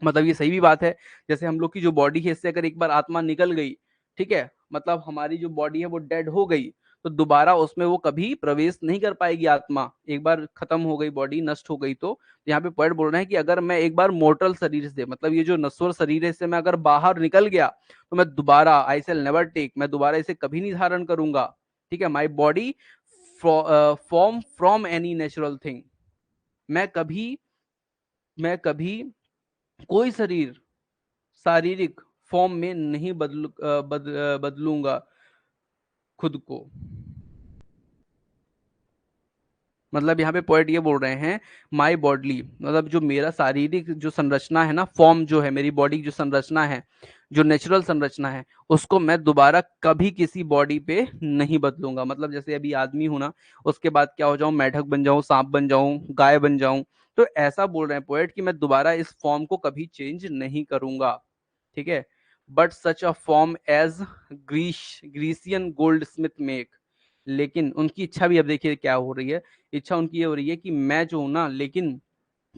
मतलब ये सही भी बात है। जैसे हम लोग की जो बॉडी है, इससे अगर एक बार आत्मा निकल गई, ठीक है, मतलब हमारी जो बॉडी है वो डेड हो गई, तो दोबारा उसमें वो कभी प्रवेश नहीं कर पाएगी आत्मा। एक बार खत्म हो गई बॉडी, नष्ट हो गई। तो यहाँ पे पॉइंट बोल रहे हैं कि अगर मैं एक बार मोर्टल शरीर से, मतलब ये जो नश्वर शरीर है, इससे मैं अगर बाहर निकल गया तो मैं दोबारा, आई शैल नेवर टेक, मैं दोबारा इसे कभी नहीं धारण करूंगा। ठीक है। My body form from any natural thing. मैं कभी मैं कभी कोई शरीर, शारीरिक फॉर्म में नहीं बदलूंगा खुद को। मतलब यहाँ पे पोएट ये बोल रहे हैं, माई बॉडली मतलब जो मेरा शारीरिक जो संरचना है ना, फॉर्म जो है मेरी बॉडी की जो संरचना है, जो नेचुरल संरचना है, उसको मैं दोबारा कभी किसी बॉडी पे नहीं बदलूंगा। मतलब जैसे अभी आदमी हूं ना, उसके बाद क्या हो जाऊं, मेढक बन जाऊं, सांप बन जाऊं, गाय बन जाऊं। तो ऐसा बोल रहे हैं पोएट कि मैं दोबारा इस फॉर्म को कभी चेंज नहीं करूंगा, ठीक है। But such a form as Grecian goldsmith make, लेकिन उनकी इच्छा भी अब देखिए क्या हो रही है। इच्छा उनकी ये हो रही है कि मैं जो हूं ना, लेकिन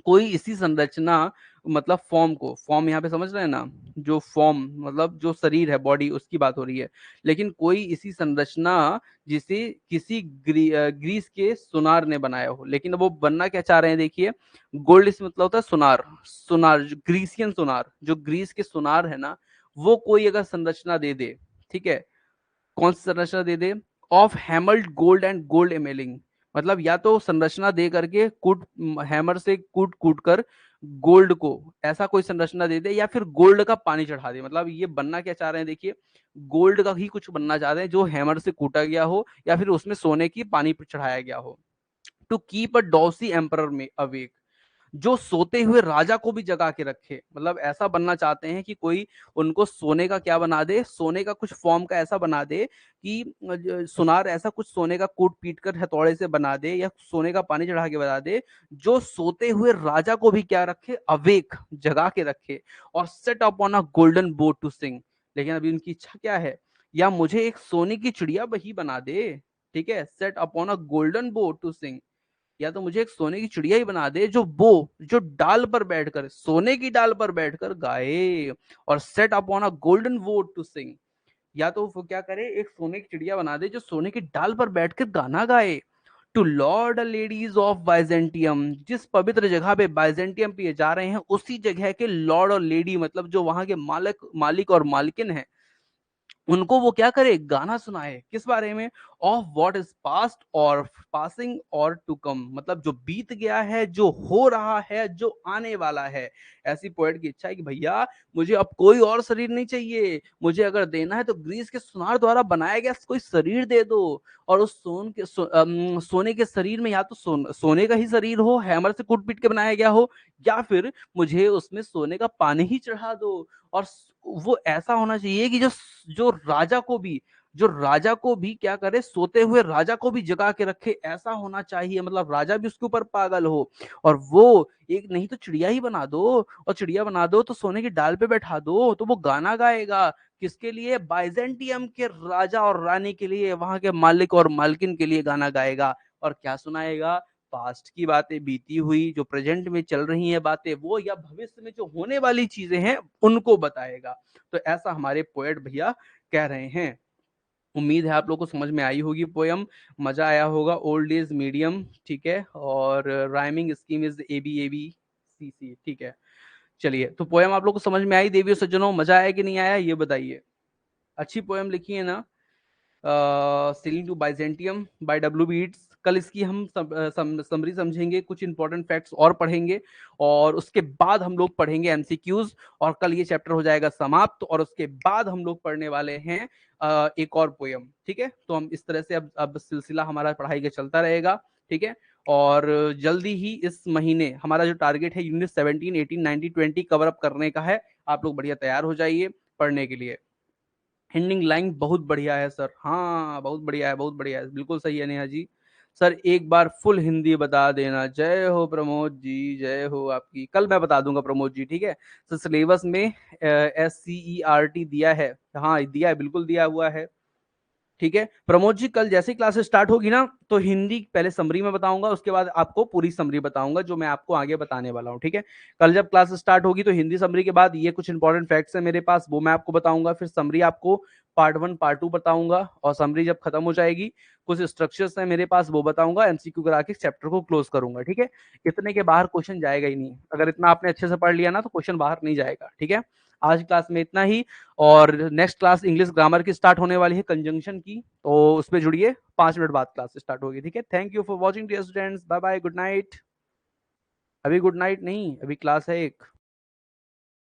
कोई इसी संरचना, मतलब फॉर्म को, फॉर्म यहाँ पे समझ रहे हैं ना, जो फॉर्म मतलब जो शरीर है, बॉडी, उसकी बात हो रही है, लेकिन कोई इसी संरचना जिसे किसी ग्रीस के सुनार ने बनाया हो। लेकिन वो बनना क्या चाह रहे हैं देखिए, गोल्ड इसमें मतलब होता है सुनार, सुनार जो ग्रीसियन सुनार, जो ग्रीस के सुनार है ना, वो कोई अगर संरचना दे दे, ठीक है, कौन सी संरचना दे दे, of hammered gold and gold enamelling, मतलब या तो संरचना दे करके कूट, हैमर से कूट कूट कर गोल्ड को ऐसा कोई संरचना दे दे, या फिर गोल्ड का पानी चढ़ा दे। मतलब ये बनना क्या चाह रहे हैं देखिए, गोल्ड का ही कुछ बनना चाहते हैं जो हैमर से कूटा गया हो, या फिर उसमें सोने की पानी चढ़ाया गया हो। टू कीप अ डॉसी एम्पर में अवेक, जो सोते हुए राजा को भी जगा के रखे। मतलब ऐसा बनना चाहते हैं कि कोई उनको सोने का क्या बना दे, सोने का कुछ फॉर्म का ऐसा बना दे कि सुनार ऐसा कुछ सोने का कूट पीट कर हथौड़े से बना दे, या सोने का पानी चढ़ा के बना दे, जो सोते हुए राजा को भी क्या रखे, अवेक, जगा के रखे। और set upon a golden boat to sing, लेकिन अभी उनकी इच्छा क्या है, या मुझे एक सोने की चिड़िया वही बना दे, ठीक है, set upon a golden boat to sing, या तो मुझे एक सोने की चिड़िया ही बना दे जो जो डाल पर बैठकर, सोने की डाल पर बैठकर गाए, और set upon a golden boat to sing, या तो वो क्या करे, एक सोने की चिड़िया बना दे जो सोने की डाल पर बैठकर गाना गाए। To lord ladies of Byzantium, जिस पवित्र जगह पे बाइजेंटियम पे ये जा रहे हैं, उसी जगह के लॉर्ड और लेडी, मतलब जो वहां के मालिक और मालकिन है, उनको वो क्या करे, गाना सुनाए, किस बारे में, ऑफ व्हाट इज पास्ट और पासिंग और टू कम, मतलब जो बीत गया है, जो हो रहा है, जो आने वाला है। ऐसी पोएट की इच्छा है कि भैया मुझे अब कोई और शरीर नहीं चाहिए, मुझे अगर देना है तो ग्रीस के सुनार द्वारा बनाया गया कोई शरीर दे दो। और उस सोने के शरीर में या तो सोने का ही शरीर हो, हैमर से कूट पीट के बनाया गया हो, या फिर मुझे उसमें सोने का पानी ही चढ़ा दो। और वो ऐसा होना चाहिए कि जो जो राजा को भी जो राजा को भी क्या करे, सोते हुए राजा को भी जगा के रखे, ऐसा होना चाहिए। मतलब राजा भी उसके ऊपर पागल हो। और वो एक नहीं तो चिड़िया ही बना दो, और चिड़िया बना दो तो सोने की डाल पे बैठा दो, तो वो गाना गाएगा, किसके लिए, बाइजेंटियम के राजा और रानी के लिए, वहां के मालिक और मालकिन के लिए गाना गाएगा। और क्या सुनाएगा, पास्ट की बातें, बीती हुई जो प्रेजेंट में चल रही हैं बातें वो, या भविष्य में जो होने वाली चीजें हैं उनको बताएगा। तो ऐसा हमारे पोएट भैया कह रहे हैं। उम्मीद है आप लोग को समझ में आई होगी पोयम, मजा आया होगा। ओल्ड इज मीडियम, ठीक है, और राइमिंग स्कीम इज ABABCC, ठीक है। चलिए, तो पोयम आप लोग को समझ में आई देवियों सज्जनों, मजा आया कि नहीं आया ये बताइए। अच्छी पोयम लिखी है ना, sailing to Byzantium by W.B. Yeats। कल इसकी हम समरी समझेंगे, कुछ इंपॉर्टेंट फैक्ट्स और पढ़ेंगे, और उसके बाद हम लोग पढ़ेंगे MCQs, और कल ये चैप्टर हो जाएगा समाप्त, और उसके बाद हम लोग पढ़ने वाले हैं एक और पोयम, ठीक है। तो हम इस तरह से अब सिलसिला हमारा पढ़ाई का चलता रहेगा, ठीक है। और जल्दी ही इस महीने हमारा जो टारगेट है यूनिट 17, 18, 19, 20 कवर अप करने का है। आप लोग बढ़िया तैयार हो जाइए पढ़ने के लिए। हिंडिंग लाइन बहुत बढ़िया है सर, हाँ बहुत बढ़िया है, बहुत बढ़िया है, बिल्कुल सही है नेहा जी। सर एक बार फुल हिंदी बता देना। जय हो प्रमोद जी, जय हो आपकी। कल मैं बता दूंगा प्रमोद जी, ठीक है। सर सिलेबस में SCERT दिया है, हाँ दिया है, बिल्कुल दिया हुआ है, ठीक है। प्रमोद जी कल जैसे ही क्लास स्टार्ट होगी ना, तो हिंदी पहले समरी में बताऊंगा, उसके बाद आपको पूरी समरी बताऊंगा जो मैं आपको आगे बताने वाला हूं, ठीक है। कल जब क्लास स्टार्ट होगी तो हिंदी समरी के बाद ये कुछ इंपॉर्टेंट फैक्ट्स है मेरे पास, वो मैं आपको बताऊंगा, फिर समरी आपको पार्ट 1 पार्ट 2 बताऊंगा, और समरी जब खत्म हो जाएगी कुछ स्ट्रक्चर्स है मेरे पास वो बताऊंगा, MCQ करा के चैप्टर को क्लोज करूंगा, ठीक है। इतने के बाहर क्वेश्चन जाएगा ही नहीं, अगर इतना आपने अच्छे से पढ़ लिया ना तो क्वेश्चन बाहर नहीं जाएगा, ठीक है। आज क्लास में इतना ही, और नेक्स्ट क्लास इंग्लिश ग्रामर की स्टार्ट होने वाली है, कंजंक्शन की, तो उसमें जुड़िए, 5 मिनट बाद क्लास स्टार्ट होगी, ठीक है। Thank you for watching dear students, bye bye, good night. अभी गुड नाइट नहीं, अभी क्लास है एक।